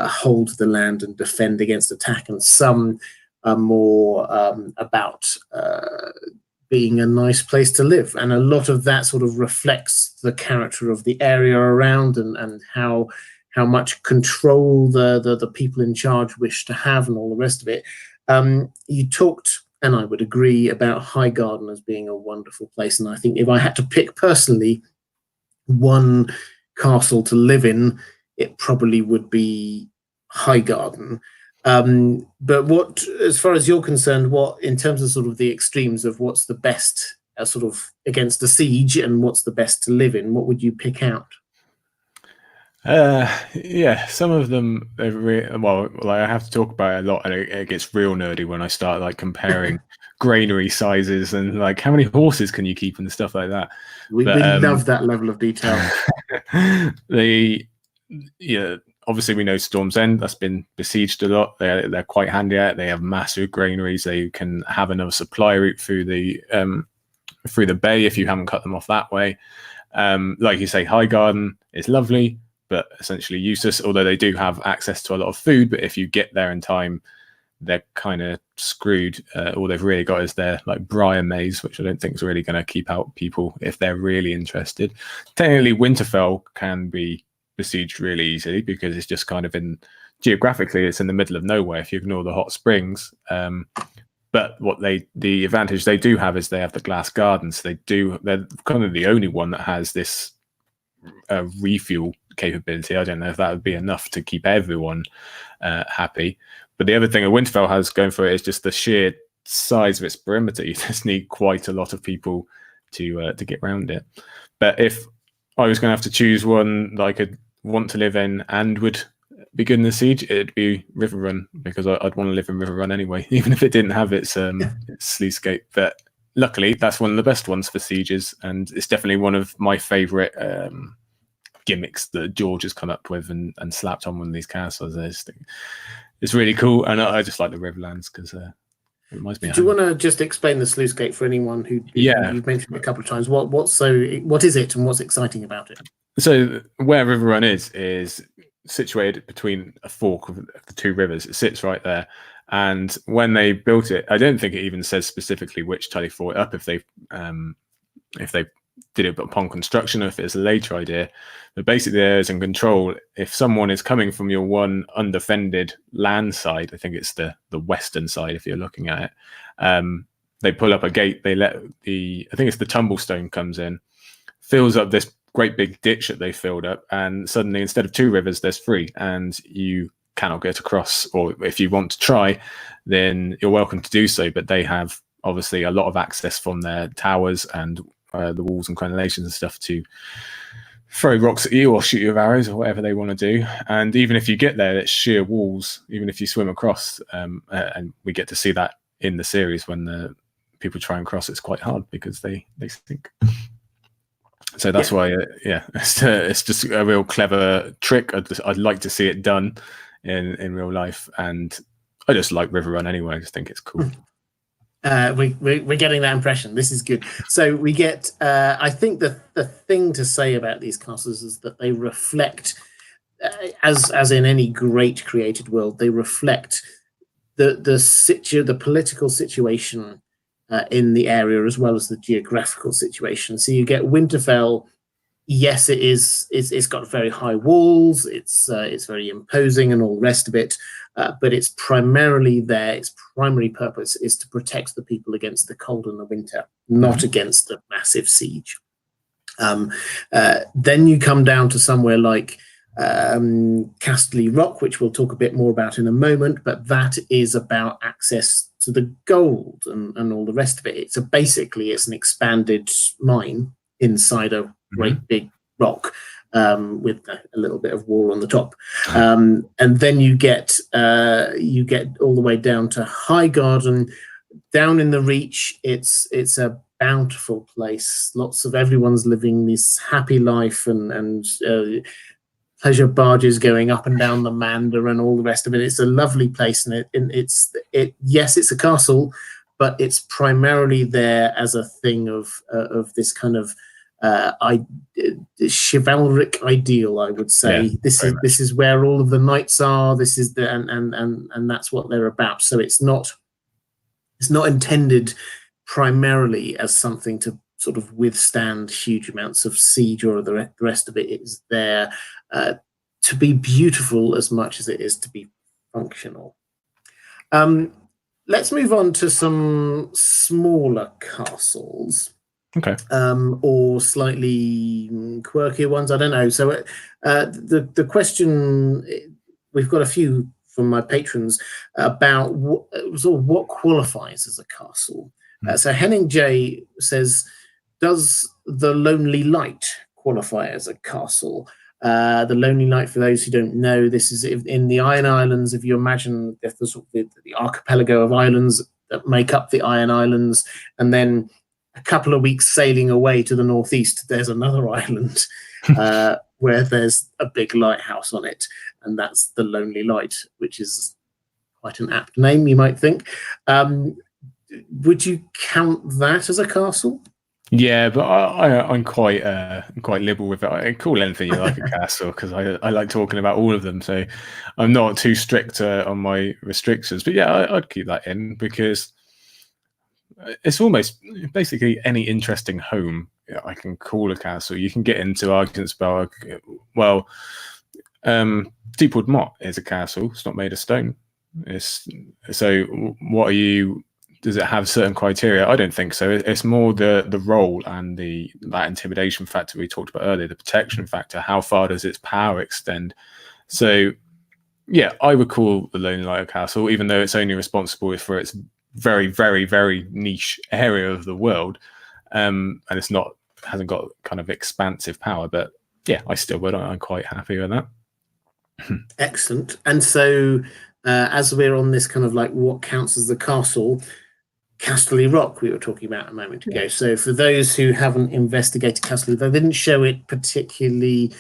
hold the land and defend against attack, and some are more about being a nice place to live. And a lot of that sort of reflects the character of the area around and how much control the people in charge wish to have and all the rest of it. You talked, and I would agree, about Highgarden as being a wonderful place. And I think if I had to pick personally one castle to live in, it probably would be Highgarden. But what, as far as you're concerned, what, in terms of sort of the extremes of what's the best sort of against a siege and what's the best to live in, what would you pick out? Yeah, some of them well, I have to talk about it a lot, and it gets real nerdy when I start like comparing granary sizes and like how many horses can you keep and stuff like that. We love that level of detail. Obviously we know Storm's End, that's been besieged a lot. They're quite handy at it. They have massive granaries. They can have another supply route through the bay if you haven't cut them off that way. Like you say, Highgarden is lovely, but essentially useless, although they do have access to a lot of food. But if you get there in time, they're kind of screwed. All they've really got is their like briar maze, which I don't think is really going to keep out people if they're really interested. Technically, Winterfell can be besieged really easily because it's just kind of geographically, it's in the middle of nowhere if you ignore the hot springs. But the advantage they do have is they have the glass gardens. They're kind of the only one that has this refuel capability. I don't know if that would be enough to keep everyone happy. But the other thing that Winterfell has going for it is just the sheer size of its perimeter. You just need quite a lot of people to get around it. But if I was going to have to choose one that I could want to live in and would be good in the siege, it'd be Riverrun, because I'd want to live in Riverrun anyway, even if it didn't have its sluicegate. But luckily, that's one of the best ones for sieges, and it's definitely one of my favourite gimmicks that George has come up with and slapped on one of these castles. It's really cool, and I just like the Riverlands because it reminds me. Do you want to just explain the sluicegate for anyone who you've mentioned it a couple of times? What is it and what's exciting about it? So where Riverrun is situated between a fork of the two rivers. It sits right there. And when they built it, I don't think it even says specifically which tile they fought up, if they did it upon construction or if it's a later idea. But basically there is in control. If someone is coming from your one undefended land side, I think it's the western side if you're looking at it, they pull up a gate, they let I think it's the tumblestone comes in, fills up this great big ditch that they filled up, and suddenly instead of two rivers there's three, and you cannot get across, or if you want to try then you're welcome to do so, but they have obviously a lot of access from their towers and the walls and crenellations and stuff to throw rocks at you or shoot you with arrows or whatever they want to do. And even if you get there, it's sheer walls, even if you swim across, and we get to see that in the series when the people try and cross. It's quite hard because they sink. So that's why, it's just a real clever trick. I'd like to see it done in real life, and I just like Riverrun anyway. I just think it's cool. We're getting that impression. This is good. So we get. I think the thing to say about these castles is that they reflect, as in any great created world, they reflect the political situation in the area as well as the geographical situation. So you get Winterfell yes, it is. It's got very high walls. It's very imposing and all the rest of it. But it's primarily there. Its primary purpose is to protect the people against the cold and the winter, not against the massive siege. Then you come down to somewhere like Castle Rock, which we'll talk a bit more about in a moment, but that is about access to the gold and all the rest of it. It's basically an expanded mine inside a great big rock with a little bit of wall on the top, and then you get all the way down to High Garden, down in the Reach. It's a bountiful place. Lots of everyone's living this happy life and pleasure barges going up and down the Mander and all the rest of it. It's a lovely place, and yes, it's a castle, but it's primarily there as a thing of this kind of chivalric ideal, I would say. Yeah, this is where all of the knights are. This is and that's what they're about. So it's not intended primarily as something to sort of withstand huge amounts of siege or the rest of it. It's there to be beautiful as much as it is to be functional. Let's move on to some smaller castles. Okay. Or slightly quirkier ones. I don't know. So the question, we've got a few from my patrons about what qualifies as a castle. So Henning J says, does the Lonely Light qualify as a castle? The Lonely Light, for those who don't know, this is in the Iron Islands. If you imagine the archipelago of islands that make up the Iron Islands, and then a couple of weeks sailing away to the northeast, there's another island where there's a big lighthouse on it, and that's the Lonely Light, which is quite an apt name, you might think. Would you count that as a castle? Yeah, but I'm quite liberal with it. I call anything you like a castle because I like talking about all of them. So I'm not too strict on my restrictions. But yeah, I'd keep that in because it's almost basically any interesting home I can call a castle. You can get into arguments about, well, Deepwood Motte is a castle. It's not made of stone. So what are you? Does it have certain criteria? I don't think so. It's more the role and that intimidation factor we talked about earlier, the protection factor. How far does its power extend? So, yeah, I would call the Lonely Light a castle, even though it's only responsible for its very, very, very niche area of the world, and hasn't got kind of expansive power. But yeah, I still would. I'm quite happy with that. Excellent. And so, as we're on this kind of like what counts as the castle, Castle Rock we were talking about a moment ago. So for those who haven't investigated Castle, they didn't show it particularly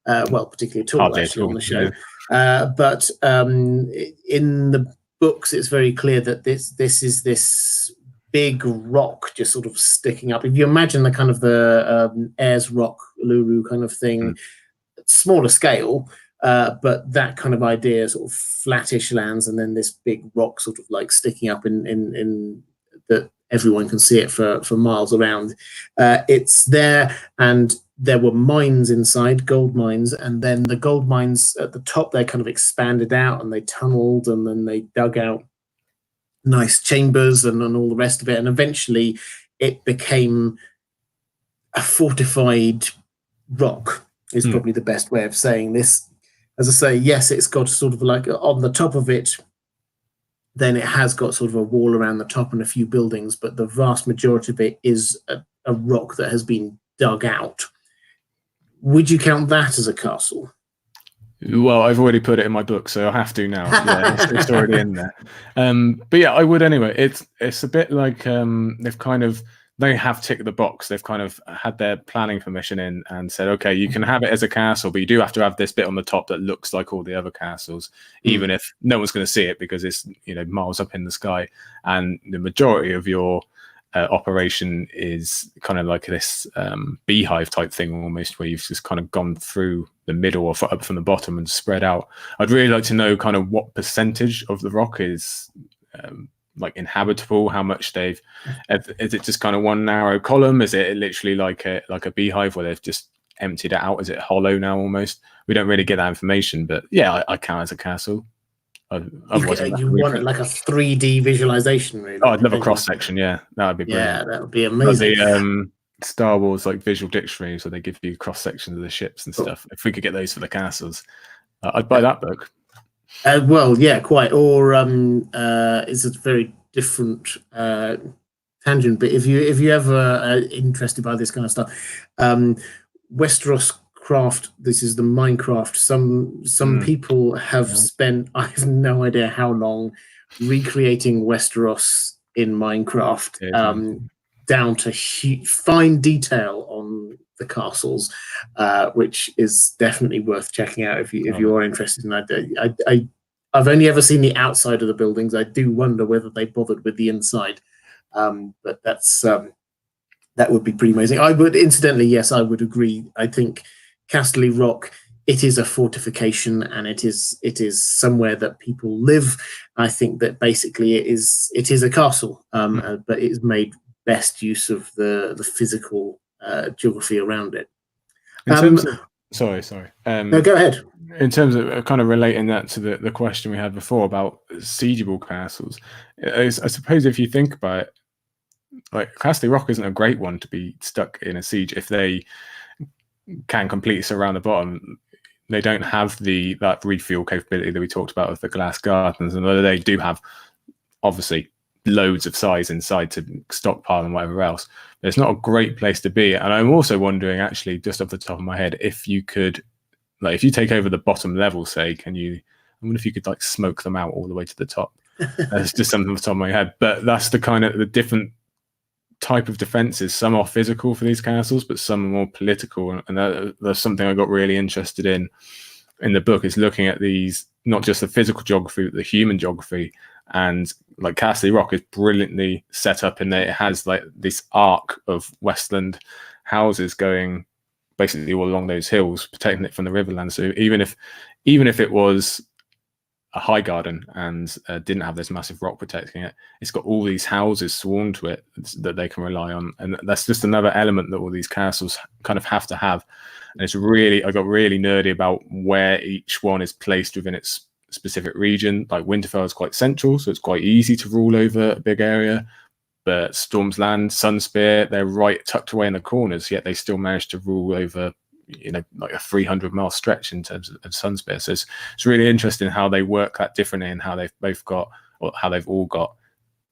at all actually on the show. Yeah. But in the books, it's very clear that this is this big rock just sort of sticking up. If you imagine the kind of the Ayers Rock, Uluru kind of thing, smaller scale, but that kind of idea, sort of flattish lands, and then this big rock sort of like sticking up in that everyone can see it for miles around. It's there, and there were mines inside, gold mines, and then the gold mines at the top, they kind of expanded out and they tunneled, and then they dug out nice chambers and all the rest of it, and eventually it became a fortified rock is probably the best way of saying this. As I say, yes, it's got sort of like on the top of it, then it has got sort of a wall around the top and a few buildings, but the vast majority of it is a rock that has been dug out. Would you count that as a castle? Well, I've already put it in my book, so I have to now. Yeah, it's already in there. But yeah, I would anyway. It's a bit like they have ticked the box. They've kind of had their planning permission in and said, okay, you can have it as a castle, but you do have to have this bit on the top that looks like all the other castles, even if no one's going to see it because it's miles up in the sky. And the majority of your operation is kind of like this beehive type thing almost, where you've just kind of gone through the middle or up from the bottom and spread out. I'd really like to know kind of what percentage of the rock is like inhabitable, how much is it just kind of one narrow column? Is it literally like a beehive where they've just emptied it out? Is it hollow now almost? We don't really get that information, but yeah, I count as a castle. You want like a 3D visualization, really? Oh, I'd love a cross section. Yeah, that would be brilliant. Yeah, that would be amazing. Like the Star Wars like visual dictionary, so they give you cross sections of the ships and stuff. If we could get those for the castles, I'd buy that book. Well, yeah, quite. Or it's a very different tangent, but if you ever are interested by this kind of stuff, Westeros craft, this is the Minecraft. Some people have spent, I have no idea how long, recreating Westeros in Minecraft, down to fine detail on the castles, which is definitely worth checking out if you are interested in that. I've only ever seen the outside of the buildings. I do wonder whether they bothered with the inside, but that's that would be pretty amazing. I would, incidentally, yes, I would agree. I think Castle Rock, it is a fortification, and it is somewhere that people live. I think that basically it is a castle, but it is made best use of the physical geography around it. In terms of, sorry. No, go ahead. In terms of kind of relating that to the question we had before about siegeable castles, I suppose if you think about it, like Castle Rock isn't a great one to be stuck in a siege if they can completely surround the bottom. They don't have that refuel capability that we talked about with the glass gardens, and although they do have obviously loads of size inside to stockpile and whatever else, but it's not a great place to be. And I'm also wondering, actually, just off the top of my head, if you could, like, if you take over the bottom level, say, I wonder if you could like smoke them out all the way to the top. That's just something off the top of my head. But that's the kind of the different type of defenses. Some are physical for these castles, but some are more political, and that's something I got really interested in the book, is looking at these, not just the physical geography, but the human geography. And like Castle Rock is brilliantly set up in that it has like this arc of Westland houses going basically all along those hills, protecting it from the riverland. So even if it was a high garden and didn't have this massive rock protecting it, it's got all these houses sworn to it that they can rely on. And that's just another element that all these castles kind of have to have. And I got really nerdy about where each one is placed within its specific region. Like Winterfell is quite central, so it's quite easy to rule over a big area. But Storm's Land, Sunspear, they're right tucked away in the corners, yet they still manage to rule over, like a 300-mile stretch in terms of Sunspear. So it's really interesting how they work that differently, and how how they've all got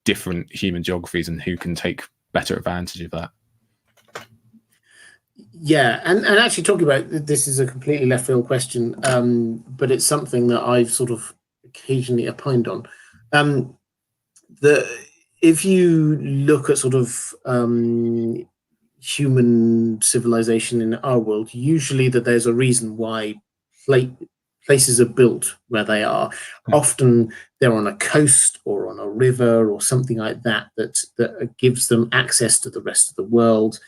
different human geographies, and who can take better advantage of that. Yeah, and actually talking about, this is a completely left field question, but it's something that I've sort of occasionally opined on. If you look at sort of human civilization in our world, usually that there's a reason why places are built where they are. Often they're on a coast or on a river or something like that gives them access to the rest of the world.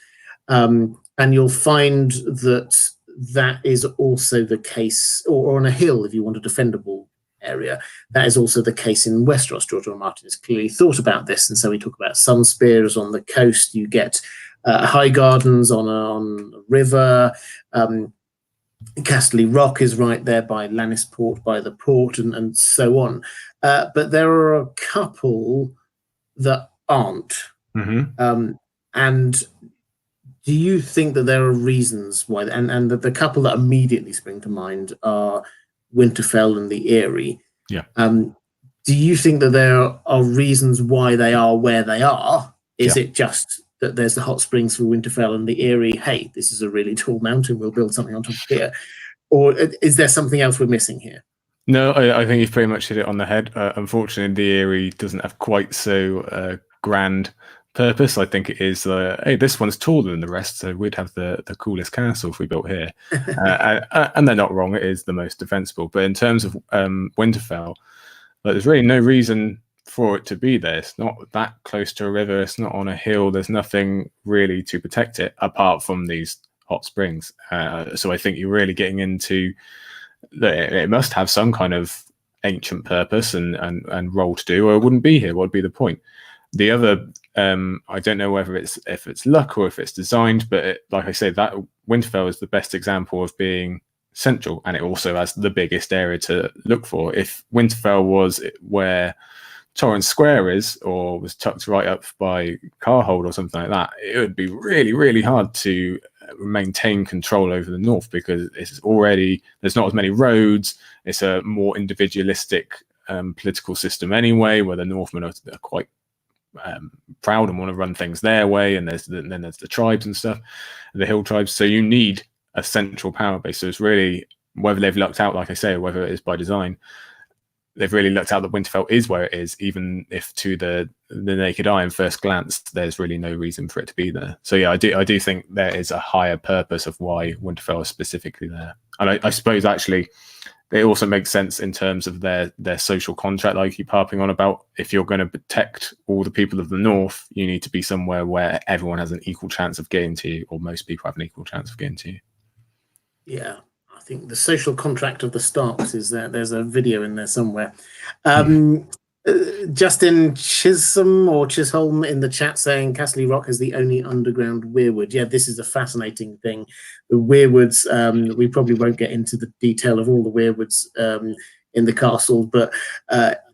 And you'll find that is also the case, or on a hill if you want a defendable area. That is also the case in Westeros. George R. R. Martin has clearly thought about this, and so we talk about Sunspears on the coast. You get high gardens on a river. Castle Rock is right there by Lannisport, by the port, and so on. But there are a couple that aren't. Mm-hmm. And do you think that there are reasons why? And the couple that immediately spring to mind are Winterfell and the Eyrie. Yeah. Do you think that there are reasons why they are where they are? Is it just that there's the hot springs for Winterfell and the Eyrie? Hey, this is a really tall mountain, we'll build something on top of here. Or is there something else we're missing here? No, I think you've pretty much hit it on the head. Unfortunately, the Eyrie doesn't have quite so grand purpose. I think it is, hey, this one's taller than the rest, so we'd have the coolest castle if we built here. And they're not wrong, it is the most defensible. But in terms of Winterfell, there's really no reason for it to be there. It's not that close to a river, it's not on a hill, there's nothing really to protect it apart from these hot springs. So I think you're really getting into it must have some kind of ancient purpose and role to do, or it wouldn't be here. What would be the point? The other, I don't know whether it's luck or if it's designed, but like I say, that Winterfell is the best example of being central, and it also has the biggest area to look for. If Winterfell was where Torrance Square is, or was tucked right up by Carhold or something like that, it would be really, really hard to maintain control over the north, because it's already, there's not as many roads. It's a more individualistic political system anyway, where the Northmen are quite proud and want to run things their way, and then there's the tribes and stuff, the hill tribes. So you need a central power base. So it's really, whether they've lucked out, like I say, or whether it is by design, they've really looked out that Winterfell is where it is, even if to the naked eye and first glance, there's really no reason for it to be there. So yeah, I do think there is a higher purpose of why Winterfell is specifically there. And I suppose actually it also makes sense in terms of their social contract, like I keep harping on about. If you're going to protect all the people of the north, you need to be somewhere where everyone has an equal chance of getting to you, or most people have an equal chance of getting to you. Yeah. I think the social contract of the Starks is that there's a video in there somewhere. Justin Chisholm in the chat saying Castle Rock is the only underground weirwood. Yeah, this is a fascinating thing. The weirwoods, we probably won't get into the detail of all the weirwoods in the castle, but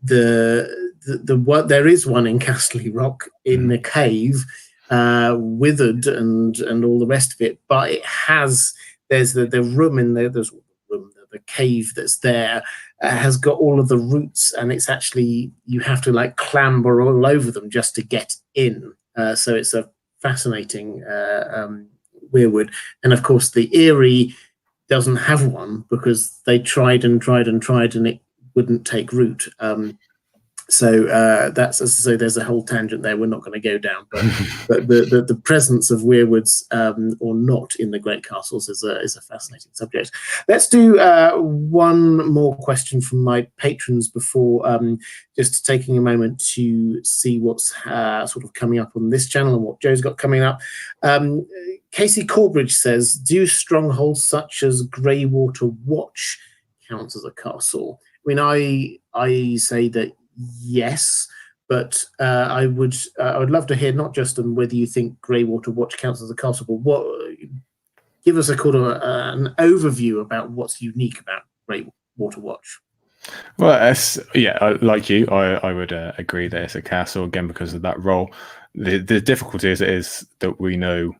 there is one in Castle Rock in the cave, withered and all the rest of it, but it has. There's the room in there. There's the cave that's there has got all of the roots, and it's actually, you have to like clamber all over them just to get in. So it's a fascinating weirwood. And of course, the Eyrie doesn't have one because they tried and it wouldn't take root. So that's, as I say, there's a whole tangent there we're not going to go down, but the presence of weirwoods or not in the great castles is a fascinating subject. Let's do one more question from my patrons before just taking a moment to see what's sort of coming up on this channel and what Joe's got coming up. Casey Corbridge says, do strongholds such as Greywater Watch count as a castle? I mean, I say that yes, but I would love to hear not just on whether you think Greywater Watch counts as a castle, but give us a kind of an overview about what's unique about Greywater Watch. Well, yeah, like you, I would agree that it's a castle, again because of that role. The difficulty is that we know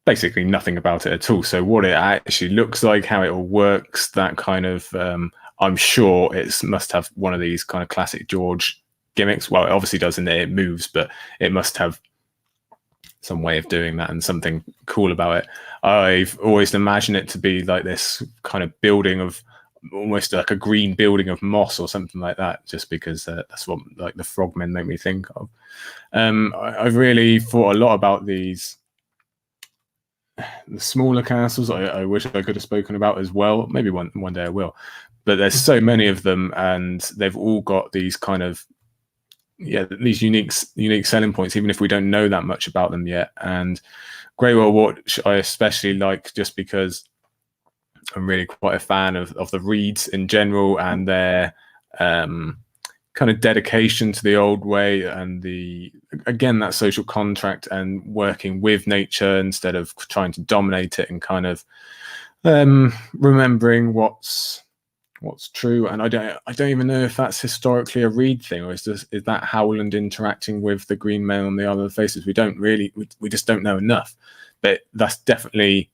basically nothing about it at all. So what it actually looks like, how it all works, that kind of I'm sure it must have one of these kind of classic George gimmicks. Well, it obviously does in that it moves, but it must have some way of doing that and something cool about it. I've always imagined it to be like this kind of building of almost like a green building of moss or something like that, just because that's what like the frogmen make me think of. I've really thought a lot about the smaller castles. I wish I could have spoken about as well. Maybe one day I will. But there's so many of them, and they've all got these kind of these unique selling points, even if we don't know that much about them yet. And Greywater Watch I especially like, just because I'm really quite a fan of the Reeds in general and their kind of dedication to the old way, and again that social contract and working with nature instead of trying to dominate it, and kind of remembering what's true. And I don't even know if that's historically a Reed thing, or is that Howland interacting with the Green Men on the Isle of Faces? We just don't know enough. But that's definitely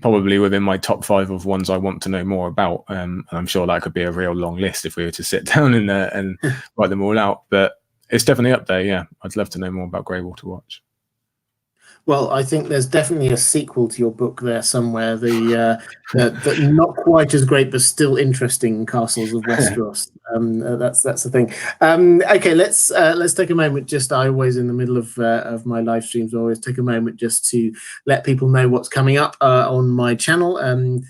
probably within my top 5 of ones I want to know more about. And I'm sure that could be a real long list if we were to sit down and write them all out. But it's definitely up there. Yeah, I'd love to know more about Greywater Watch. Well, I think there's definitely a sequel to your book there somewhere. The not quite as great but still interesting Castles of Westeros. That's the thing. Okay, let's take a moment. Just I always in the middle of my live streams, I always take a moment just to let people know what's coming up on my channel. I've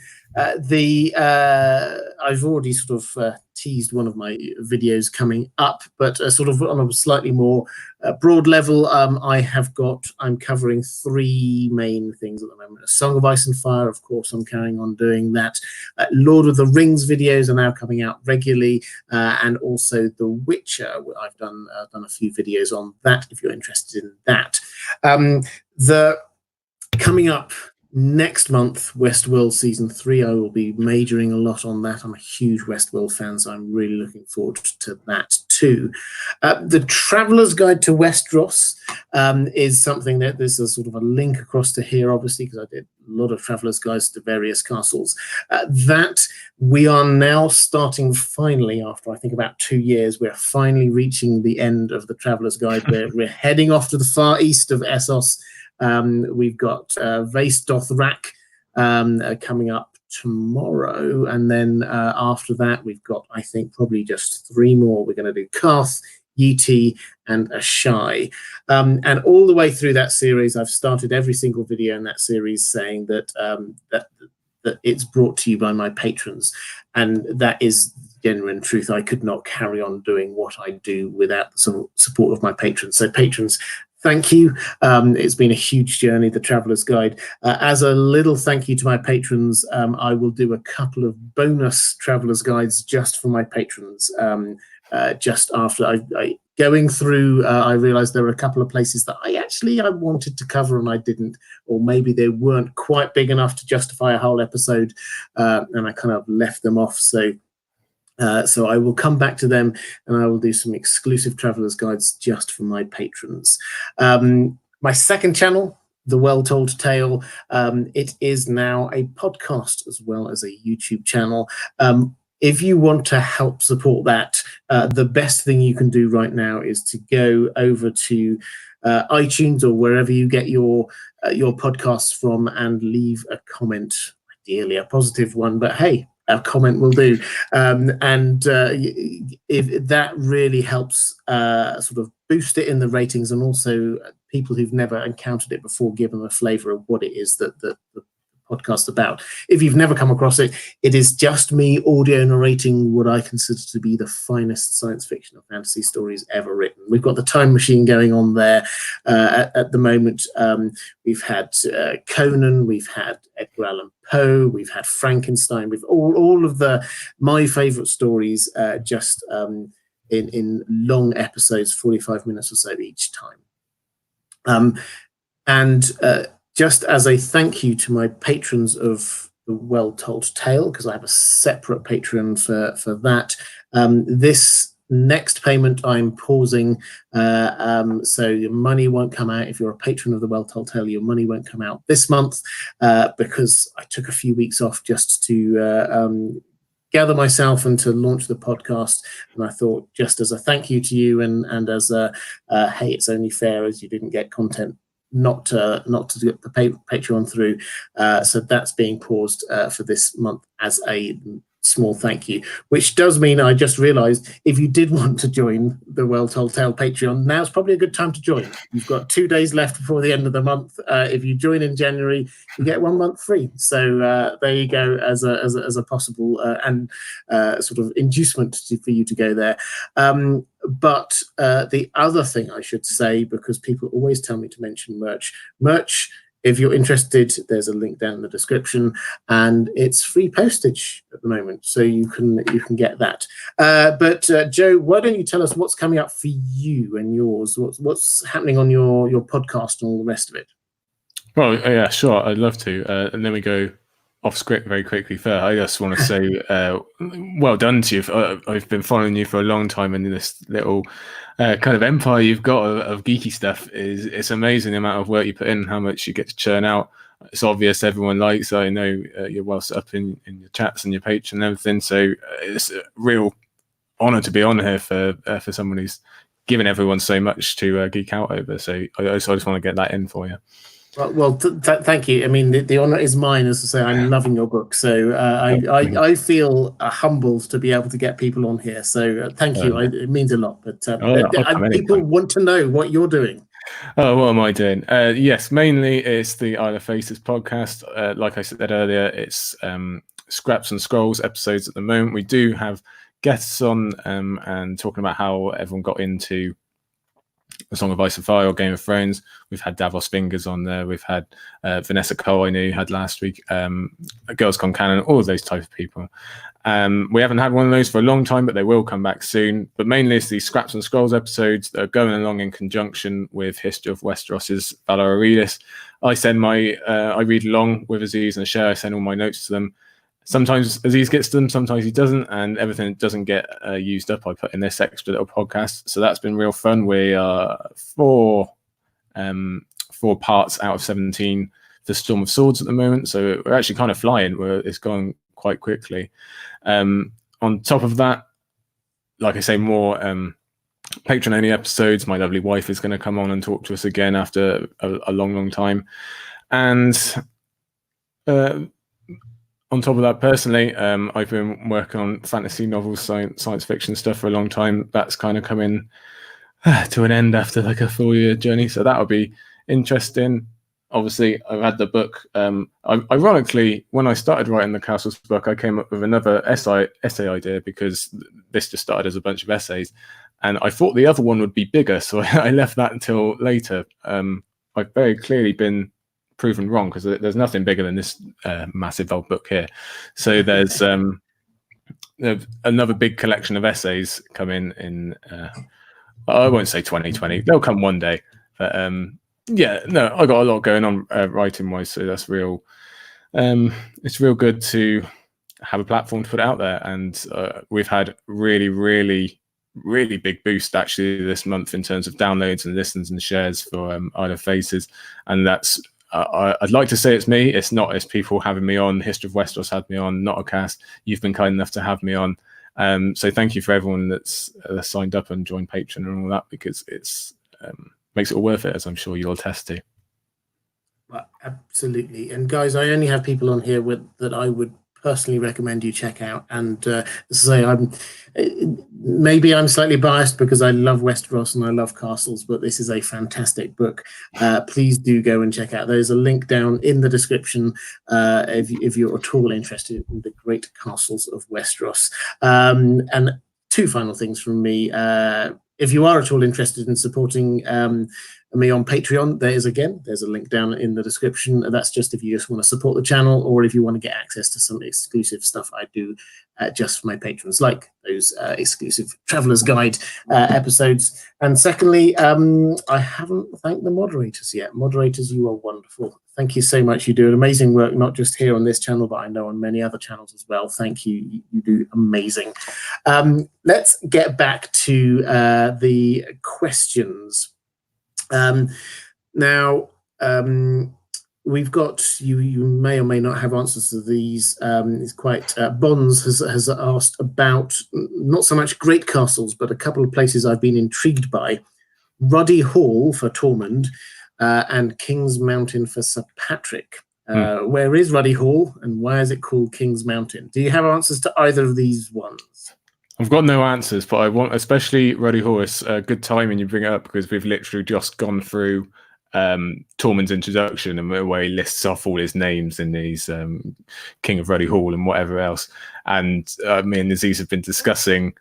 already sort of teased one of my videos coming up, but sort of on a slightly more broad level, I'm covering 3 main things at the moment. A Song of Ice and Fire, of course, I'm carrying on doing that. Lord of the Rings videos are now coming out regularly, and also The Witcher. I've done a few videos on that if you're interested in that. Coming up Next month, Westworld Season 3, I will be majoring a lot on that. I'm a huge Westworld fan, so I'm really looking forward to that too. The Traveller's Guide to Westeros is something that there's a sort of a link across to here, obviously, because I did a lot of Traveller's Guides to various castles. That we are now starting finally, after I think about 2 years, we're finally reaching the end of the Traveller's Guide. We're heading off to the far east of Essos. We've got Vace Dothrak coming up tomorrow, and then after that we've got, I think, probably just 3 more. We're going to do Karth, Yeti, and Ashai, and all the way through that series, I've started every single video in that series saying that that it's brought to you by my patrons, and that is genuine truth. I could not carry on doing what I do without the support of my patrons. So patrons, thank you. It's been a huge journey, the Traveller's Guide. As a little thank you to my patrons, I will do a couple of bonus Traveller's Guides just for my patrons. Just after I going through, I realized there were a couple of places that I wanted to cover and I didn't, or maybe they weren't quite big enough to justify a whole episode, and I kind of left them off. So I will come back to them, and I will do some exclusive Traveller's Guides just for my patrons. My second channel, The Well Told Tale, it is now a podcast as well as a YouTube channel. If you want to help support that, the best thing you can do right now is to go over to iTunes or wherever you get your podcasts from and leave a comment, ideally a positive one, but hey, a comment will do. If that really helps sort of boost it in the ratings, and also people who've never encountered it before, give them a flavour of what it is that the podcast about. If you've never come across it, it is just me audio narrating what I consider to be the finest science fiction or fantasy stories ever written. We've got the Time Machine going on there at the moment. We've had Conan, we've had Edgar Allan Poe, we've had Frankenstein, we've all of my favourite stories just in long episodes, 45 minutes or so each time. Just as a thank you to my patrons of The Well Told Tale, because I have a separate Patreon for that, this next payment I'm pausing, so your money won't come out. If you're a patron of The Well Told Tale, your money won't come out this month, because I took a few weeks off just to gather myself and to launch the podcast. And I thought, just as a thank you to you, and as a hey, it's only fair as you didn't get content, not to get the Patreon through, so that's being paused for this month as a small thank you, which does mean I just realized if you did want to join the Well Told Tale Patreon, now's probably a good time to join. You've got 2 days left before the end of the month. If you join in January, you get 1 month free. So there you go, as a possible and sort of inducement for you to go there. But the other thing I should say, because people always tell me to mention merch, if you're interested, there's a link down in the description, and it's free postage at the moment, so you can get that. But Joe, why don't you tell us what's coming up for you and yours? What's happening on your podcast and all the rest of it? Well, yeah, sure, I'd love to. And then we go off script very quickly. First, I just want to say, well done to you. I've been following you for a long time, and this little kind of empire you've got of geeky stuff it's amazing the amount of work you put in, how much you get to churn out. It's obvious everyone likes. I know you're well set up in your chats and your Patreon and everything. So it's a real honor to be on here for someone who's given everyone so much to geek out over. So I just want to get that in for you. Well, thank you. I mean, the honor is mine, as to say, I'm loving your book. So I feel humbled to be able to get people on here. So thank you. It means a lot. But people want to know what you're doing. Oh, what am I doing? Yes, mainly it's the Isle of Faces podcast. Like I said earlier, it's Scraps and Scrolls episodes at the moment. We do have guests on and talking about how everyone got into A Song of Ice and Fire or Game of Thrones. We've had Davos Fingers on there. We've had Vanessa Cole, I knew had last week, Girls Con Canon, all of those type of people. We haven't had one of those for a long time, but they will come back soon. But mainly it's these Scraps and Scrolls episodes that are going along in conjunction with History of Westeros' Valar Aurelius. I send I read along with Aziz and share. I send all my notes to them. Sometimes Aziz gets them, sometimes he doesn't, and everything that doesn't get used up, I put in this extra little podcast. So that's been real fun. We are 4 parts out of 17 for Storm of Swords at the moment, so we're actually kind of flying. It's going quite quickly. On top of that, like I say, more Patreon-only episodes. My lovely wife is going to come on and talk to us again after a long time. And on top of that, personally, I've been working on fantasy novels, science fiction stuff for a long time. That's kind of coming to an end after like a 4-year journey. So that'll be interesting. Obviously, I've had the book. Ironically, when I started writing the Castles book, I came up with another essay idea, because this just started as a bunch of essays. And I thought the other one would be bigger, so I left that until later. I've very clearly been proven wrong, because there's nothing bigger than this massive old book here. So there's another big collection of essays coming in. I won't say 2020; they'll come one day. But yeah, no, I got a lot going on writing wise, so that's real. It's real good to have a platform to put out there, and we've had really big boost actually this month in terms of downloads and listens and shares for Isle of Faces, and that's I'd like to say it's me. It's not. It's people having me on. History of Westeros had me on, not a cast. You've been kind enough to have me on. So thank you for everyone that's signed up and joined Patreon and all that, because it's makes it all worth it, as I'm sure you'll attest to. Well, absolutely. And guys, I only have people on here that I would personally recommend you check out. And say, maybe I'm slightly biased because I love Westeros and I love castles, but this is a fantastic book. Please do go and check out. There's a link down in the description if you're at all interested in the great castles of Westeros. And 2 final things from me. If you are at all interested in supporting me on Patreon, there's a link down in the description. That's just if you just want to support the channel, or if you want to get access to some exclusive stuff I do just for my patrons, like those exclusive Traveler's Guide episodes. And secondly, I haven't thanked the moderators yet. Moderators, you are wonderful. Thank you so much. You do amazing work, not just here on this channel, but I know on many other channels as well. Thank you. You do amazing. Let's get back to the questions. Now, we've got, you may or may not have answers to these. It's quite, Bonds has asked about not so much great castles, but a couple of places I've been intrigued by. Ruddy Hall for Tormund, and King's Mountain for Sir Patrick. Where is Ruddy Hall, and why is it called King's Mountain? Do you have answers to either of these ones? I've got no answers, but I want, especially Ruddy Hall, it's a good timing you bring it up, because we've literally just gone through Tormund's introduction, and where he lists off all his names in these King of Ruddy Hall and whatever else. And me and Aziz have been discussing,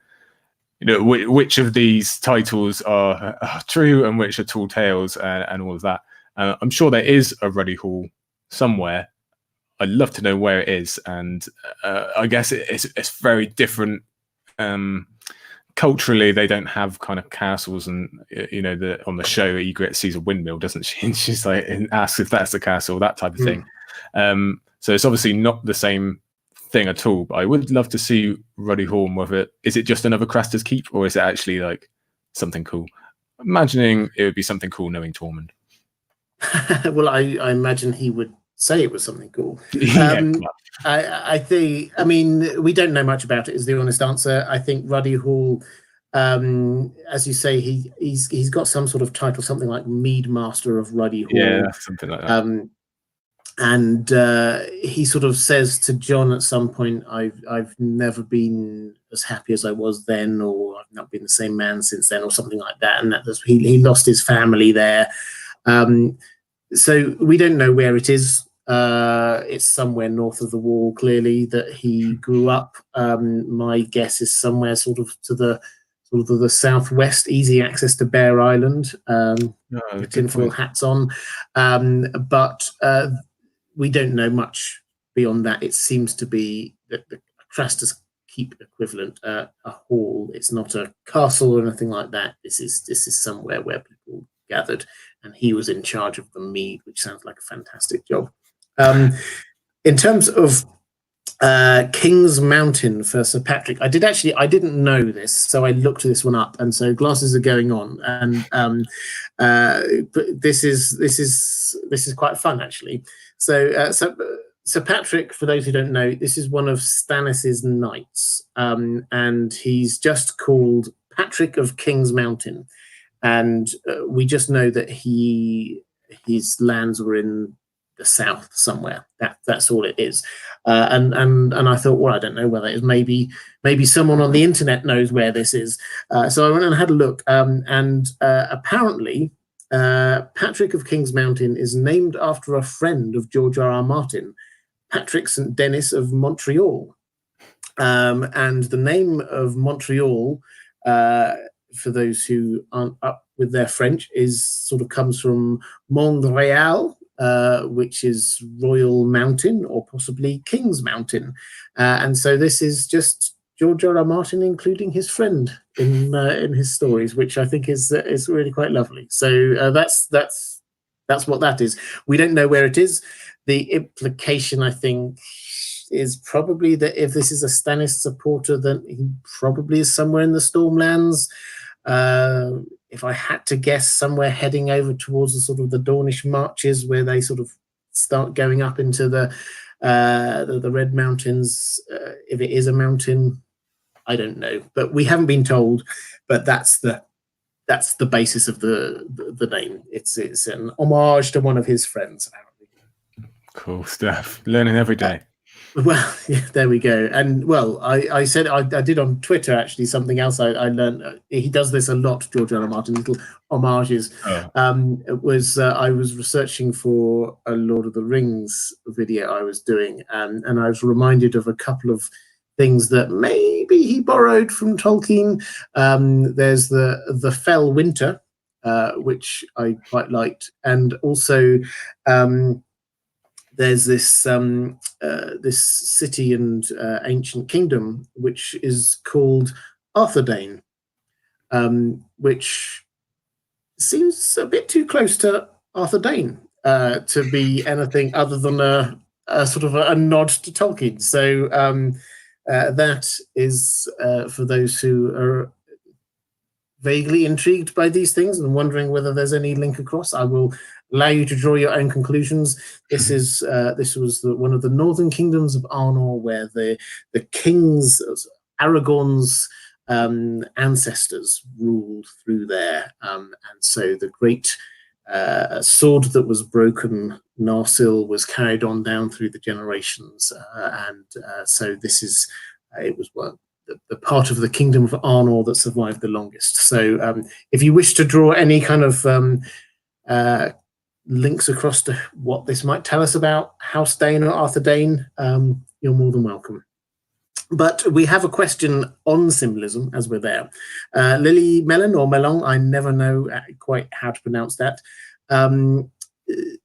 you know, which of these titles are true and which are tall tales, and all of that. I'm sure there is a Ruddy Hall somewhere. I'd love to know where it is, and I guess it's very different. Culturally, they don't have kind of castles, and you know, on the show, Ygritte sees a windmill, doesn't she? And she's like, and asks if that's the castle, that type of thing. So it's obviously not the same thing at all. But I would love to see Ruddy Hall. Whether is it just another Craster's Keep, or is it actually like something cool? Imagining it would be something cool, knowing Tormund. Well, I imagine he would say it was something cool. I think, I mean, we don't know much about it, is the honest answer. I think Ruddy Hall, as you say, he's got some sort of title, something like Mead Master of Ruddy Hall. Yeah, something like that. And he sort of says to Jon at some point, I've never been as happy as I was then, or I've not been the same man since then, or something like that. And he lost his family there. So we don't know where it is. It's somewhere north of the Wall, clearly, that he grew up. My guess is somewhere sort of to the southwest, easy access to Bear Island, with tinfoil hats on. But we don't know much beyond that. It seems to be the Craster's Keep equivalent, a hall. It's not a castle or anything like that. This is somewhere where people gathered and he was in charge of the mead, which sounds like a fantastic job. In terms of King's Mountain for Sir Patrick, I didn't know this, so I looked this one up, and so glasses are going on, and but this is quite fun actually. So Sir Patrick, for those who don't know, this is one of Stannis's knights, and he's just called Patrick of King's Mountain, and we just know that his lands were in the south somewhere. That's all it is. And I thought, well, I don't know where that is. Maybe someone on the internet knows where this is. So I went and had a look, and apparently Patrick of King's Mountain is named after a friend of George R.R. Martin, Patrick St. Denis of Montreal. And the name of Montreal, for those who aren't up with their French, comes from Montréal, which is Royal Mountain or possibly King's Mountain. And so this is just George R.R. Martin including his friend in his stories, which I think is really quite lovely. So that's what that is. We don't know where it is. The implication, I think, is probably that if this is a Stannis supporter, then he probably is somewhere in the Stormlands. If I had to guess, somewhere heading over towards the sort of the Dornish marches, where they sort of start going up into the Red Mountains. If it is a mountain, I don't know, but we haven't been told. But that's the basis of the name. It's an homage to one of his friends, apparently. Cool stuff. Learning every day. Well, yeah, there we go. And well, I said I did on Twitter actually something else I learned. He does this a lot, George R. R. Martin, little homages. It was I was researching for a Lord of the Rings video I was doing, and I was reminded of a couple of things that maybe he borrowed from Tolkien. There's the Fell Winter, which I quite liked, and also there's this city and ancient kingdom which is called Arthedain, which seems a bit too close to Arthur Dane to be anything other than a sort of a nod to Tolkien. So that is for those who are vaguely intrigued by these things and wondering whether there's any link across. I will allow you to draw your own conclusions. This was one of the northern kingdoms of Arnor, where the kings, Aragorn's ancestors, ruled through there, and so the great sword that was broken, Narsil, was carried on down through the generations, so this is it was the part of the kingdom of Arnor that survived the longest. So if you wish to draw any kind of links across to what this might tell us about House Dane or Arthur Dane, you're more than welcome. But we have a question on symbolism as we're there. Lily Mellon or Melon, I never know quite how to pronounce that,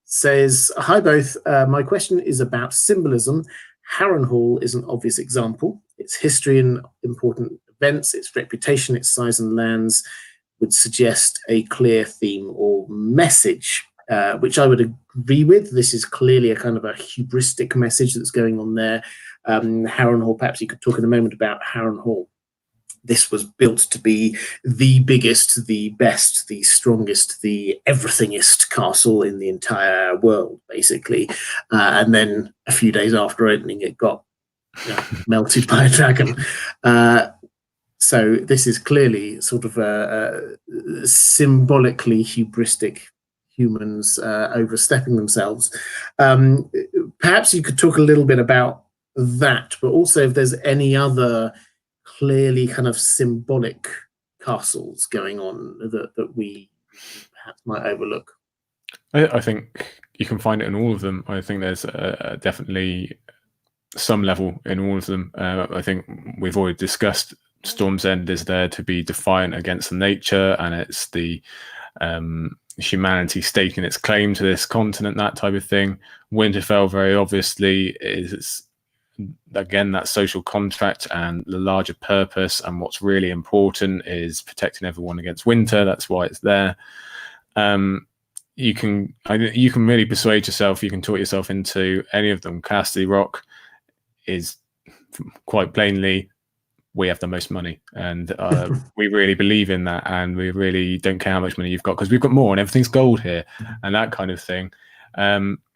says, hi both, my question is about symbolism. Harrenhal is an obvious example. Its history and important events, its reputation, its size and lands would suggest a clear theme or message, which I would agree with. This is clearly a kind of a hubristic message that's going on there. Harrenhal, perhaps you could talk in a moment about Harrenhal. This was built to be the biggest, the best, the strongest, the everythingest castle in the entire world, basically. And then a few days after opening, it got melted by a dragon. So this is clearly sort of a symbolically hubristic humans overstepping themselves. Perhaps you could talk a little bit about that, but also if there's any other clearly kind of symbolic castles going on that we perhaps might overlook. I think you can find it in all of them. I think there's definitely some level in all of them. I think we've already discussed Storm's End is there to be defiant against the nature, and it's the humanity staking its claim to this continent, that type of thing. Winterfell very obviously is, again, that social contract and the larger purpose, and what's really important is protecting everyone against winter. That's why it's there. you can really persuade yourself. You can talk yourself into any of them. Castle Rock is quite plainly, we have the most money, and we really believe in that, and we really don't care how much money you've got because we've got more, and everything's gold here, and that kind of thing.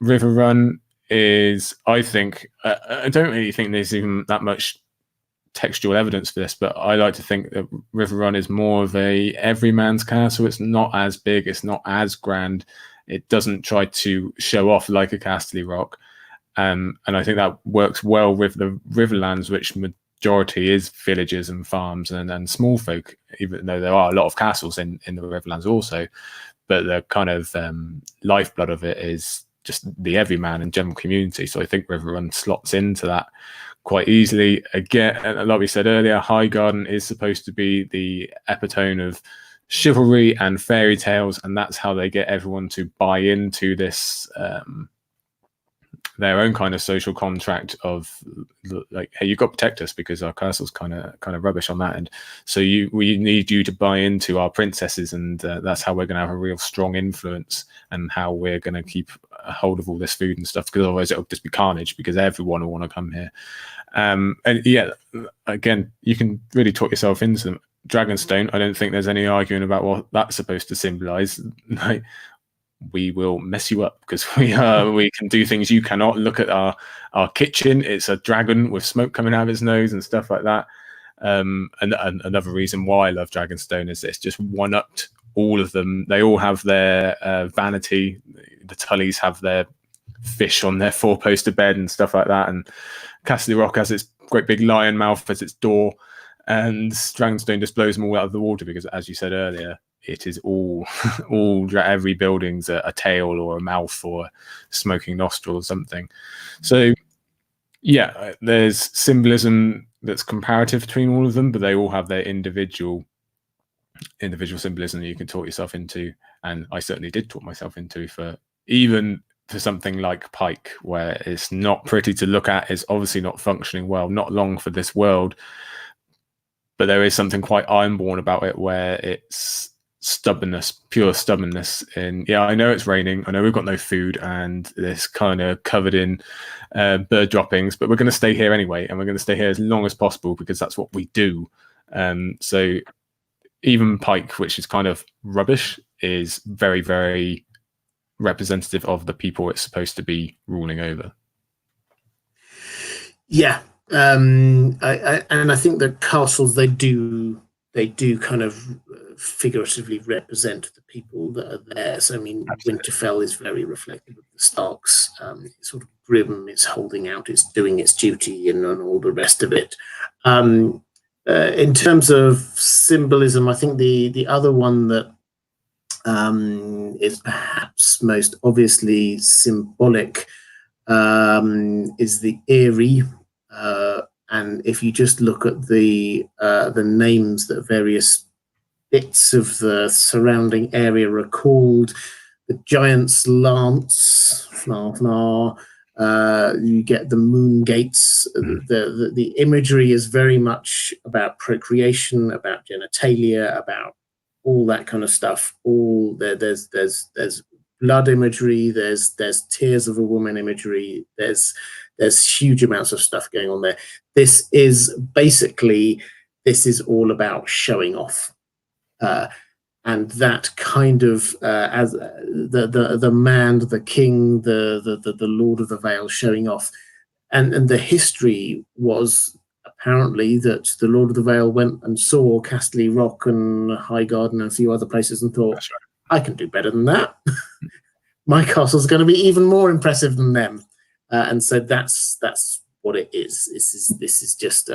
River Run is, I think, I don't really think there's even that much textual evidence for this, but I like to think that River Run is more of a everyman's castle. It's not as big, it's not as grand, it doesn't try to show off like a Castle Rock, and I think that works well with the Riverlands, which majority is villages and farms and small folk, even though there are a lot of castles in the Riverlands also, but the kind of lifeblood of it is just the everyman and general community. So I think River Run slots into that quite easily. Again, like we said earlier, Highgarden is supposed to be the epitome of chivalry and fairy tales, and that's how they get everyone to buy into this their own kind of social contract of like, hey, you've got to protect us because our castle's kind of rubbish on that end. So we need you to buy into our princesses, and that's how we're going to have a real strong influence, and how we're going to keep a hold of all this food and stuff. Because otherwise it'll just be carnage, because everyone will want to come here. And yeah, again, you can really talk yourself into them. Dragonstone, I don't think there's any arguing about what that's supposed to symbolize. Like, we will mess you up because we can do things you cannot. Look at our kitchen; it's a dragon with smoke coming out of his nose and stuff like that. And another reason why I love Dragonstone is it's just one-upped all of them. They all have their vanity. The Tullys have their fish on their four-poster bed and stuff like that, and Castle Rock has its great big lion mouth as its door, and Dragonstone just blows them all out of the water because, as you said earlier, it is all every building's a tail or a mouth or a smoking nostril or something. So yeah, there's symbolism that's comparative between all of them, but they all have their individual symbolism that you can talk yourself into, and I certainly did talk myself into for something like Pike, where it's not pretty to look at, it's obviously not functioning well, not long for this world, but there is something quite ironborn about it, where it's pure stubbornness. And yeah, I know it's raining, I know we've got no food, and it's kind of covered in bird droppings, but we're going to stay here anyway, and we're going to stay here as long as possible because that's what we do. So even Pike, which is kind of rubbish, is very, very representative of the people it's supposed to be ruling over. Yeah, I think that castles, they do kind of figuratively represent the people that are there. So I mean, absolutely. Winterfell is very reflective of the Starks. It's sort of grim, it's holding out, it's doing its duty, and all the rest of it. In terms of symbolism, I think the other one that is perhaps most obviously symbolic is the Eyrie. And if you just look at the names that various bits of the surrounding area are called, the Giant's Lance, you get the Moon Gates. The imagery is very much about procreation, about genitalia, about all that kind of stuff. There's blood imagery, there's tears of a woman imagery, there's huge amounts of stuff going on there. This is all about showing off, and that kind of as the man, the king, the Lord of the Vale showing off, and the history was apparently that the Lord of the Vale went and saw Castle Rock and Highgarden and a few other places and thought, right, I can do better than that. My castle's going to be even more impressive than them. And so that's what it is. This is just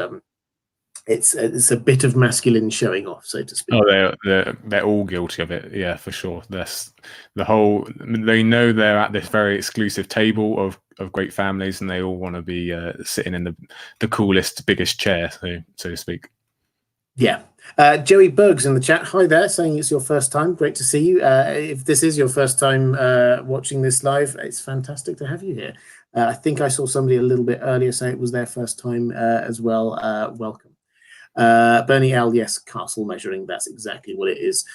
it's a bit of masculine showing off, so to speak. Oh, they're all guilty of it, yeah, for sure. That's the whole. They know they're at this very exclusive table of great families, and they all want to be sitting in the coolest, biggest chair, so to speak. Yeah. Joey Berg's in the chat. Hi there, saying it's your first time. Great to see you. If this is your first time watching this live, it's fantastic to have you here. I think I saw somebody a little bit earlier say it was their first time as well. Welcome. Bernie L, yes, castle measuring. That's exactly what it is.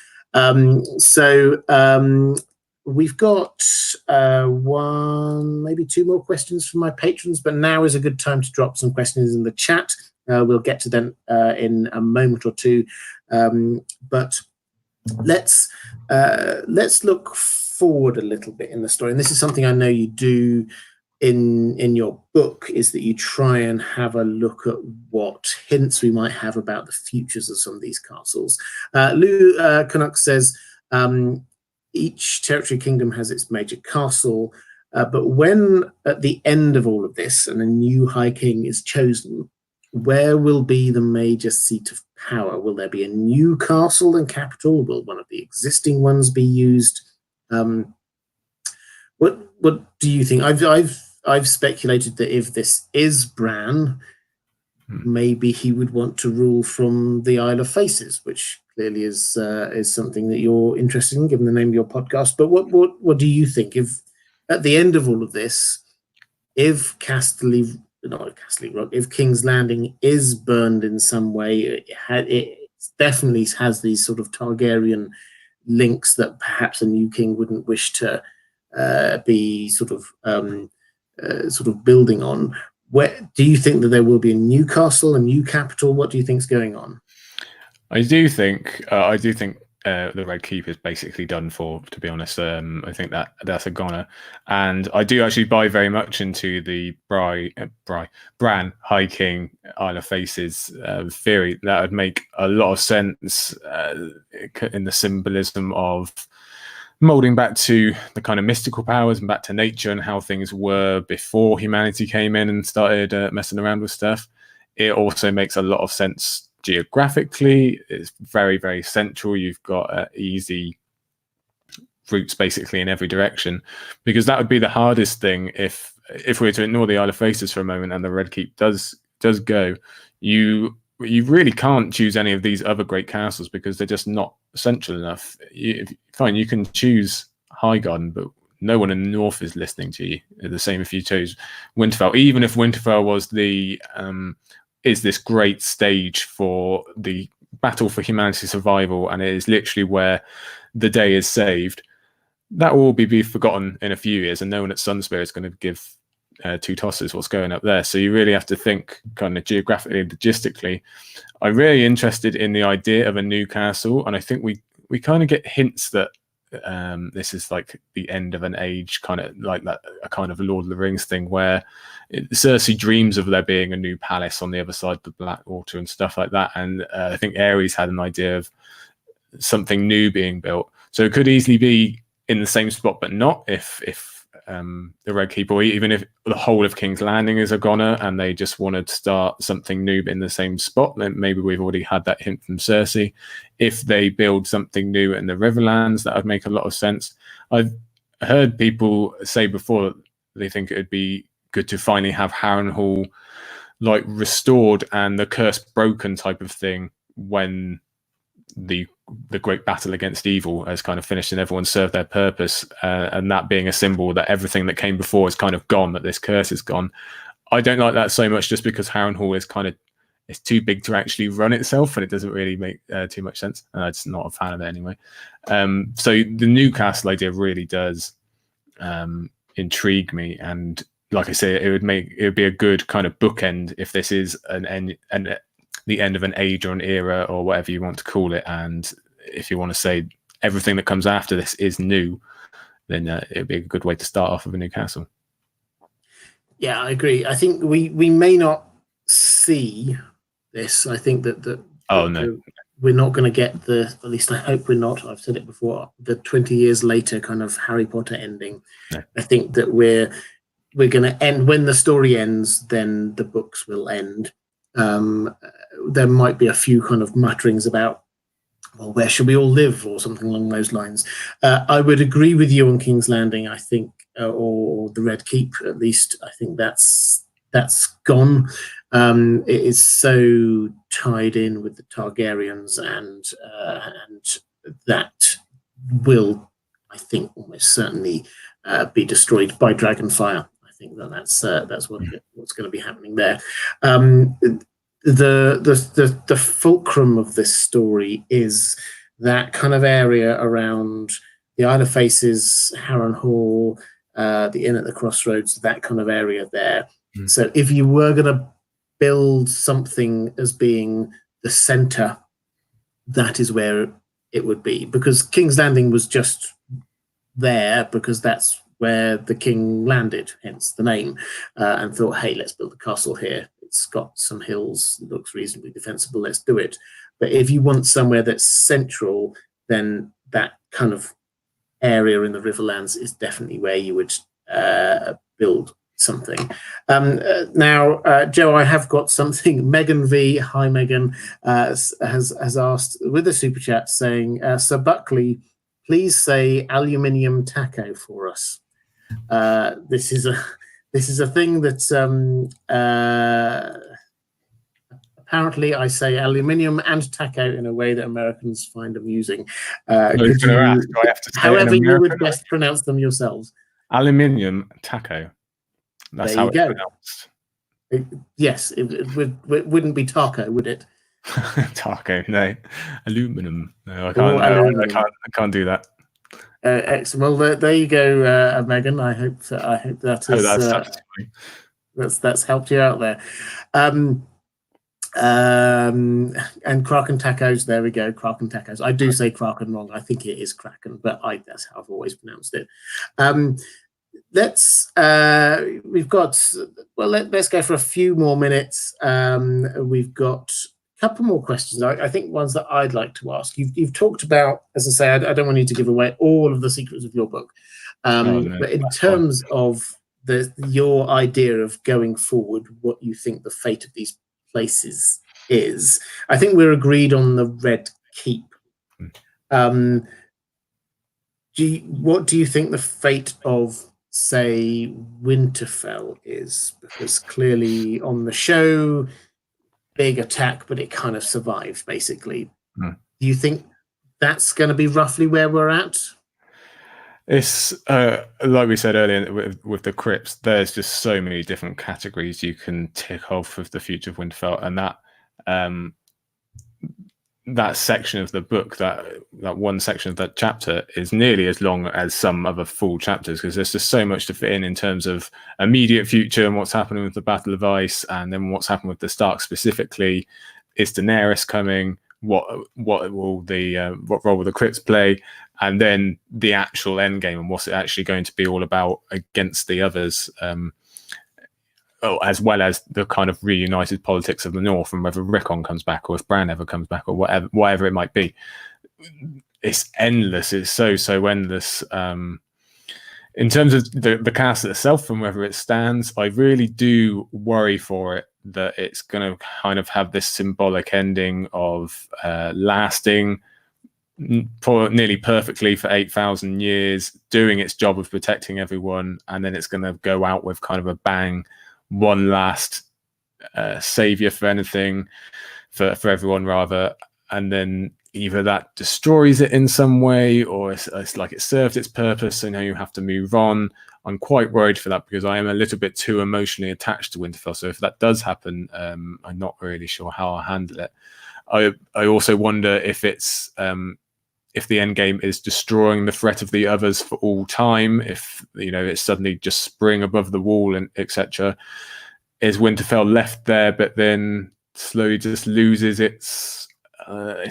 we've got one, maybe two more questions from my patrons, but now is a good time to drop some questions in the chat. We'll get to them in a moment or two, but let's look forward a little bit in the story. And this is something I know you do in your book, is that you try and have a look at what hints we might have about the futures of some of these castles. Lou Canuck says, each territory kingdom has its major castle, but when at the end of all of this and a new High King is chosen, where will be the major seat of power? Will there be a new castle and capital? Will one of the existing ones be used? What do you think? I've speculated that if this is Bran, maybe he would want to rule from the Isle of Faces, which clearly is something that you're interested in, given the name of your podcast. But what do you think? If at the end of all of this, if if King's Landing is burned in some way, it definitely has these sort of Targaryen links that perhaps a new king wouldn't wish to be sort of building on. Where do you think that there will be a new castle, a new capital? What do you think's going on? I do think the Red Keep is basically done for, to be honest. I think that's a goner, and I do actually buy very much into the Bran High King Isle of Faces theory. That would make a lot of sense in the symbolism of molding back to the kind of mystical powers and back to nature and how things were before humanity came in and started messing around with stuff. It also makes a lot of sense geographically. It's very, very central. You've got easy routes basically in every direction, because that would be the hardest thing if we were to ignore the Isle of Faces for a moment and the Red Keep does go. You really can't choose any of these other great castles because they're just not central enough. Fine, you can choose Highgarden, but no one in the north is listening to you. The same if you chose Winterfell. Even if Winterfell was is this great stage for the battle for humanity's survival, and it is literally where the day is saved, that will be forgotten in a few years, and no one at Sunspear is going to give two tosses what's going up there. So you really have to think kind of geographically, logistically. I'm really interested in the idea of a new castle, and I think we kind of get hints that this is like the end of an age, kind of like that, a kind of Lord of the Rings thing where Cersei dreams of there being a new palace on the other side of the Blackwater and stuff like that. And I think Aerys had an idea of something new being built. So it could easily be in the same spot, but not if the Red Keep, or even if the whole of King's Landing is a goner and they just want to start something new in the same spot, then maybe we've already had that hint from Cersei. If they build something new in the Riverlands, that would make a lot of sense. I've heard people say before that they think it would be good to finally have Harrenhal like restored and the curse broken type of thing when the great battle against evil has kind of finished and everyone served their purpose, and that being a symbol that everything that came before is kind of gone, that this curse is gone. I don't like that so much, just because Harrenhal is kind of, it's too big to actually run itself, and it doesn't really make too much sense. I'm just not a fan of it anyway. So the new castle idea really does intrigue me, and like I say, it would be a good kind of bookend if this is the end of an age or an era or whatever you want to call it. And if you want to say everything that comes after this is new, then it'd be a good way to start off with a new castle. Yeah, I agree. I think we may not see this. I think that we're not going to get at least I hope we're not, I've said it before, the 20 years later kind of Harry Potter ending. No. I think that we're going to end, when the story ends, then the books will end. There might be a few kind of mutterings about, well, where should we all live, or something along those lines. I would agree with you on King's Landing, I think, or the Red Keep, at least. I think that's gone. It is so tied in with the Targaryens, and that will, I think, almost certainly be destroyed by Dragonfire. I think that's what's going to be happening there. The fulcrum of this story is that kind of area around the Isle of Faces, Harrenhal, the Inn at the Crossroads, that kind of area there. So if you were going to build something as being the center, that is where it would be, because King's Landing was just there because that's where the king landed, hence the name, and thought, hey, let's build a castle here. It's got some hills, it looks reasonably defensible, let's do it. But if you want somewhere that's central, then that kind of area in the Riverlands is definitely where you would build something. Now, Joe, I have got something. Megan V, hi Megan, has asked with a super chat saying, Ser Buckley, please say aluminium taco for us. This is a thing that apparently I say aluminium and taco in a way that Americans find amusing. However you would best pronounce them yourselves. Aluminium taco. That's there how it's pronounced. Yes, it wouldn't be taco, would it? Taco, no. Aluminum. No, I can't. I can't do that. Excellent. Well, there you go, Megan. I hope that is that's helped you out there. And Kraken tacos. There we go. Kraken tacos. I do say Kraken wrong. I think it is Kraken, but that's how I've always pronounced it. Let's go for a few more minutes. We've got a couple more questions. I think ones that I'd like to ask. You've talked about, as I say, I don't want you to give away all of the secrets of your book, but in terms of your idea of going forward, what you think the fate of these places is, I think we're agreed on the Red Keep. What do you think the fate of, say, Winterfell is? Because clearly on the show, big attack, but it kind of survived, basically. Do you think that's going to be roughly where we're at? It's like we said earlier with the crypts, there's just so many different categories you can tick off of the future of Winterfell, and that section of the book, that one section of that chapter, is nearly as long as some other full chapters, because there's just so much to fit in terms of immediate future and what's happening with the Battle of Ice, and then what's happened with the Stark specifically. Is Daenerys coming? What role will the crypts play? And then the actual end game, and what's it actually going to be all about against the others, as well as the kind of reunited politics of the North, and whether Rickon comes back, or if Bran ever comes back, or whatever it might be. It's endless. It's so endless. In terms of the castle itself and whether it stands, I really do worry for it that it's going to kind of have this symbolic ending of lasting nearly perfectly for 8,000 years, doing its job of protecting everyone, and then it's going to go out with kind of a bang, one last savior for anything, for everyone rather, and then either that destroys it in some way, or it's like it served its purpose, so now you have to move on. I'm quite worried for that, because I am a little bit too emotionally attached to Winterfell. So if that does happen, I'm not really sure how I'll handle it. I also wonder if it's if the end game is destroying the threat of the others for all time, if it's suddenly just spring above the wall and etc. Is Winterfell left there, but then slowly just loses its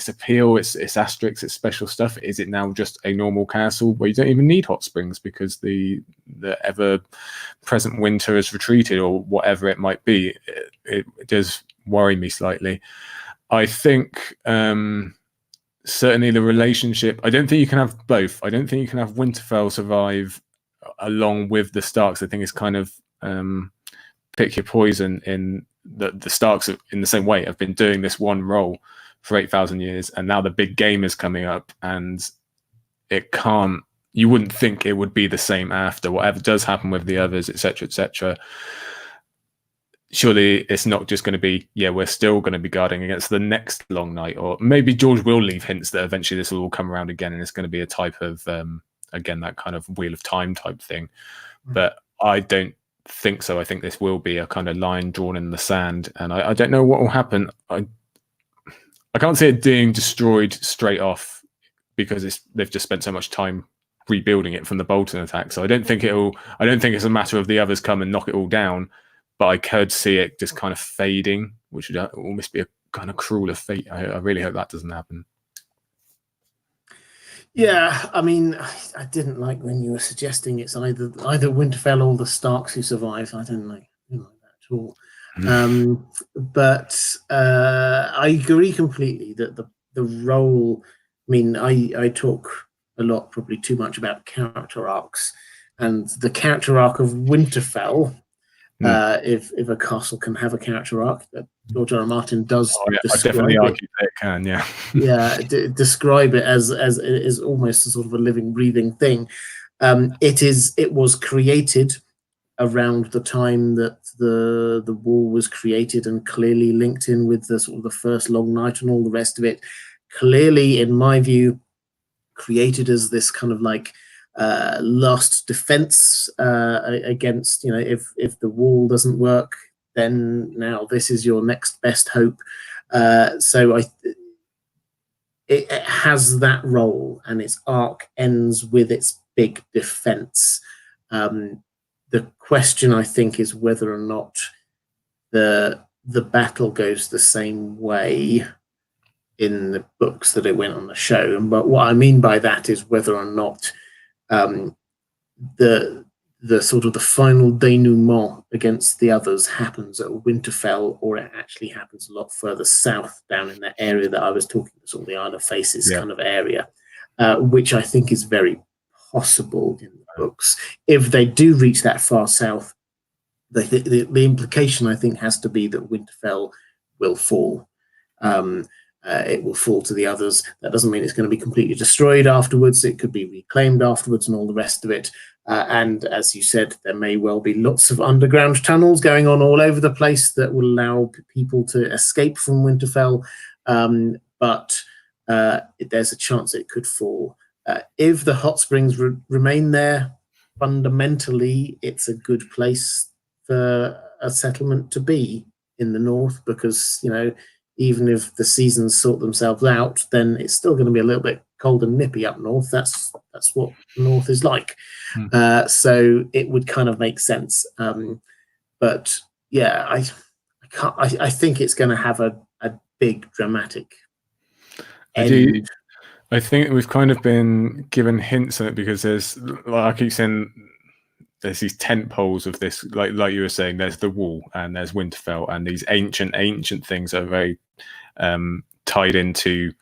appeal, its asterisks, its special stuff? Is it now just a normal castle where you don't even need hot springs because the ever-present winter has retreated, or whatever it might be? It does worry me slightly. I think certainly the relationship, I don't think you can have both. I don't think you can have Winterfell survive along with the Starks. I think it's kind of pick your poison, in the Starks in the same way have been doing this one role for 8,000 years, and now the big game is coming up, and you wouldn't think it would be the same after whatever does happen with the others, etc., etc. Surely it's not just going to be, we're still going to be guarding against the next long night, or maybe George will leave hints that eventually this will all come around again, and it's going to be a type of again, that kind of Wheel of Time type thing. But I don't think so. I think this will be a kind of line drawn in the sand, and I don't know what will happen. I can't see it being destroyed straight off, because they've just spent so much time rebuilding it from the Bolton attack. So I don't think it's a matter of the others come and knock it all down, but I could see it just kind of fading, which would almost be a kind of crueler fate. I really hope that doesn't happen. Yeah, I mean, I didn't like when you were suggesting it's either Winterfell or the Starks who survive. I didn't like that at all. But I agree completely that the role. I mean, I talk a lot, probably too much, about character arcs, and the character arc of Winterfell. If a castle can have a character arc, that George R. R. Martin does. I definitely argue that it can. Yeah, yeah. Describe it as it is almost a sort of a living, breathing thing. It was created around the time that the wall was created, and clearly linked in with the sort of the first long night and all the rest of it. Clearly, in my view, created as this kind of like last defense against, if the wall doesn't work, then now this is your next best hope. So it has that role, and its arc ends with its big defense. The question, I think, is whether or not the battle goes the same way in the books that it went on the show. But what I mean by that is whether or not the sort of the final denouement against the others happens at Winterfell, or it actually happens a lot further south, down in that area that I was talking about, sort of the Isle of Faces kind of area, which I think is very possible in the books. If they do reach that far south, the implication, I think, has to be that Winterfell will fall. It will fall to the others. That doesn't mean it's going to be completely destroyed afterwards. It could be reclaimed afterwards and all the rest of it. And as you said, there may well be lots of underground tunnels going on all over the place that will allow people to escape from Winterfell. But there's a chance it could fall. If the hot springs remain there, fundamentally, it's a good place for a settlement to be in the north, because, even if the seasons sort themselves out, then it's still going to be a little bit cold and nippy up north. That's what north is like. So it would kind of make sense. But yeah, I think it's going to have a big dramatic end. I think we've kind of been given hints at it, because there's, like I keep saying, there's these tent poles of this, like you were saying, there's the wall and there's Winterfell, and these ancient things are very tied into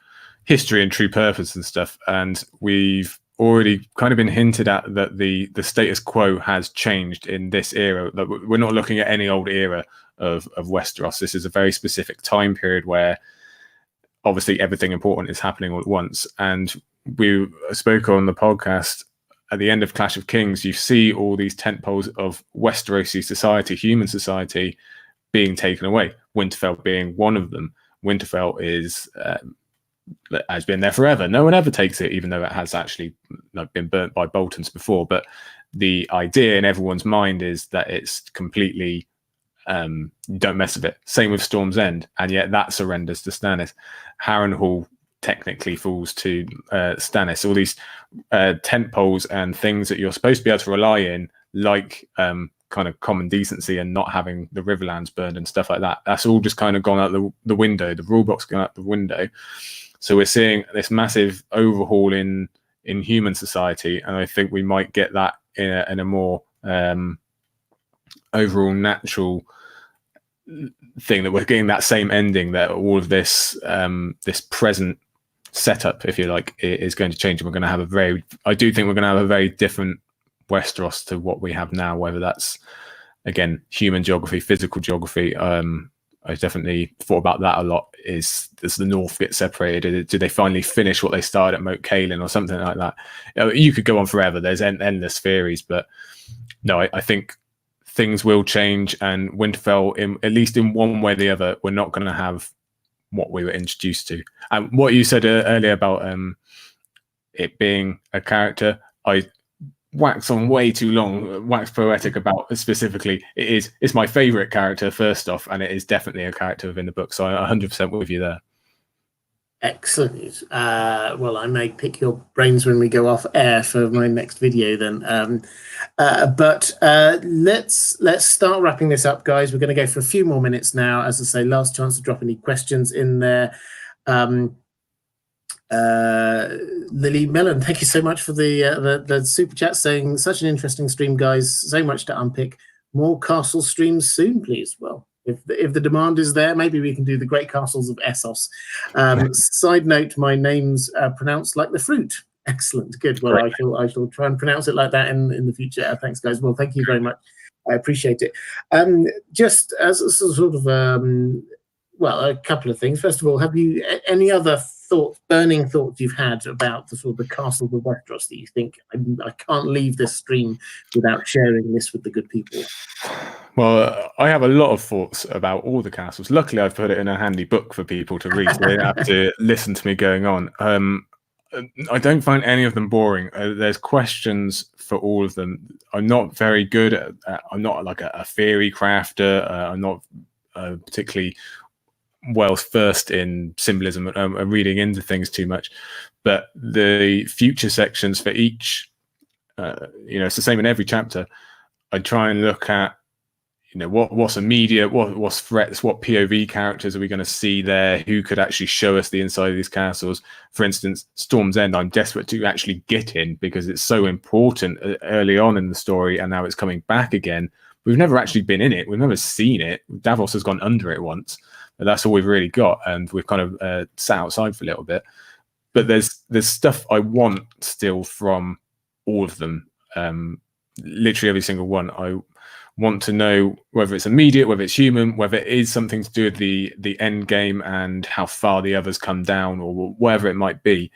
history and true purpose and stuff. And we've already kind of been hinted at that the status quo has changed in this era. That we're not looking at any old era of Westeros. This is a very specific time period where obviously everything important is happening all at once. And we spoke on the podcast at the end of Clash of Kings, you see all these tent poles of Westerosi society, human society, being taken away. Winterfell being one of them. Winterfell has been there forever. No one ever takes it, even though it has actually been burnt by Boltons before. But the idea in everyone's mind is that it's completely don't mess with it. Same with Storm's End, and yet that surrenders to Stannis. Harrenhal technically falls to Stannis. All these tent poles and things that you're supposed to be able to rely in, like kind of common decency and not having the Riverlands burned and stuff like that. That's all just kind of gone out the window. The rule book's gone out the window. So we're seeing this massive overhaul in human society, and I think we might get that in a more overall natural thing, that we're getting that same ending, that all of this this present setup, if you like, is going to change, and we're going to have I do think we're going to have a very different Westeros to what we have now, whether that's, again, human geography, physical geography. I definitely thought about that a lot. Does the North get separated? Do they finally finish what they started at Moat Cailin or something like that? You could go on forever. There's endless theories, but no, I think things will change, and Winterfell, at least in one way or the other, we're not going to have what we were introduced to. And what you said earlier about it being a character, I wax on way too long, wax poetic about specifically. It's my favorite character, first off, and it is definitely a character within the book. So I'm 100% with you there. Excellent. Well, I may pick your brains when we go off air for my next video then. But let's start wrapping this up, guys. We're going to go for a few more minutes now. As I say, last chance to drop any questions in there. Lily Mellon, thank you so much for the super chat, saying such an interesting stream, guys. So much to unpick. More castle streams soon, please. Well, if the demand is there, maybe we can do the Great Castles of Essos. Side note: my name's pronounced like the fruit. Excellent, good. Well, I shall try and pronounce it like that in the future. Thanks, guys. Well, thank you very much. I appreciate it. Just as a sort of well, a couple of things. First of all, have you any other burning thoughts you've had about the sort of the Castles of Westeros that you think I can't leave this stream without sharing this with the good people? Well, I have a lot of thoughts about all the castles. Luckily, I've put it in a handy book for people to read, so they don't have to listen to me going on. I don't find any of them boring. There's questions for all of them. I'm not very good at I'm not like a theory crafter. I'm not particularly well versed in symbolism and reading into things too much, but the future sections for each, it's the same in every chapter. I try and look at, what's immediate, what's threats, what POV characters are we going to see there, who could actually show us the inside of these castles. For instance, Storm's End, I'm desperate to actually get in because it's so important early on in the story, and now it's coming back again. We've never actually been in it. We've never seen it. Davos has gone under it once, but that's all we've really got, and we've kind of sat outside for a little bit. But there's stuff I want still from all of them. Literally every single one. I want to know whether it's immediate, whether it's human, whether it is something to do with the end game and how far the others come down, or whatever it might be.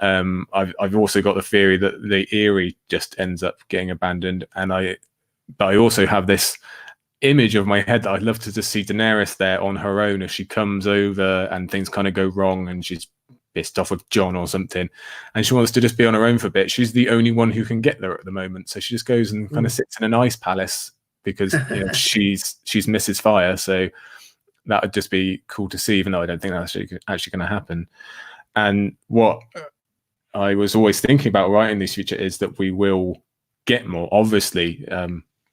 I've also got the theory that the Eyrie just ends up getting abandoned, but I also have this image of my head that I'd love to just see Daenerys there on her own as she comes over and things kind of go wrong and she's pissed off with Jon or something, and she wants to just be on her own for a bit. She's the only one who can get there at the moment, so she just goes and kind of sits in an ice palace because she's Mrs. Fire. So that would just be cool to see, even though I don't think that's actually going to happen. And what I was always thinking about writing this future is that we will get more. Obviously,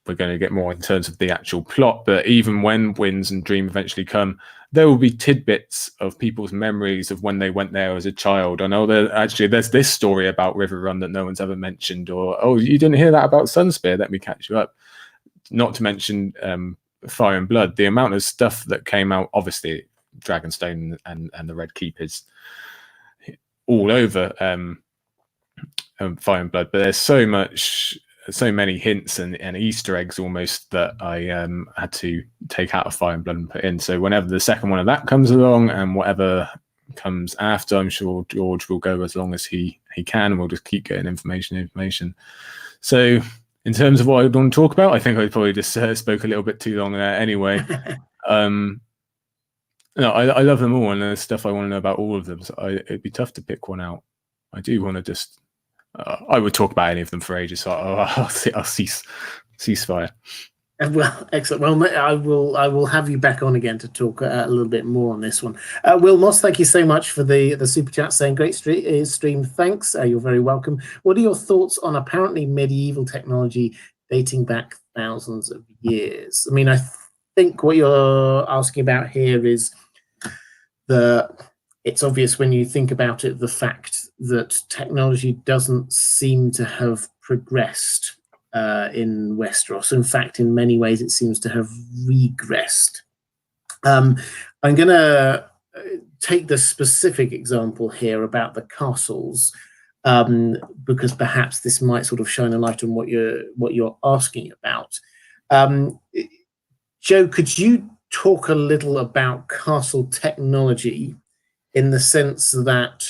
we're going to get more in terms of the actual plot, but even when Winds and Dream eventually come, there will be tidbits of people's memories of when they went there as a child. I know there's this story about River Run that no one's ever mentioned, or, oh, you didn't hear that about Sunspear, let me catch you up. Not to mention Fire and Blood. The amount of stuff that came out, obviously Dragonstone and the Red Keep is all over Fire and Blood, but there's so many hints and Easter eggs almost that I had to take out of Fire and Blood and put in. So whenever the second one of that comes along, and whatever comes after, I'm sure George will go as long as he can, and we'll just keep getting information. So in terms of what I want to talk about, I think I probably just spoke a little bit too long there anyway. No, I love them all, and there's stuff I want to know about all of them. So it'd be tough to pick one out. I do want to just... I would talk about any of them for ages, so I'll cease fire. Well, excellent. Well, I will have you back on again to talk a little bit more on this one. Will Moss, thank you so much for the super chat, saying great stream. Thanks. You're very welcome. What are your thoughts on apparently medieval technology dating back thousands of years? I mean, I think what you're asking about here is it's obvious when you think about it, the fact that technology doesn't seem to have progressed in Westeros. In fact, in many ways, it seems to have regressed. I'm going to take the specific example here about the castles, because perhaps this might sort of shine a light on what you're asking about. Joe, could you talk a little about castle technology, in the sense that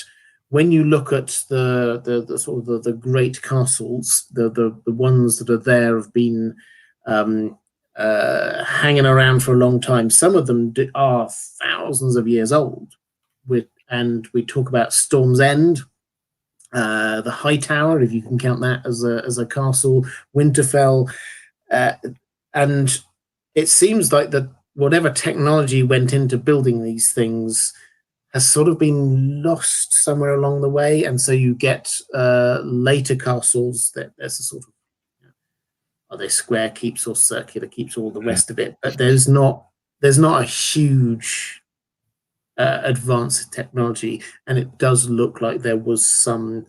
when you look at the sort of the great castles, the ones that are there have been hanging around for a long time. Some of them are thousands of years old. And we talk about Storm's End, the High Tower, if you can count that as a castle, Winterfell, and it seems like that whatever technology went into building these things has sort of been lost somewhere along the way, and so you get later castles that there's a sort of, are they square keeps or circular keeps, all the rest of it, but there's not a huge advance in technology, and it does look like there was some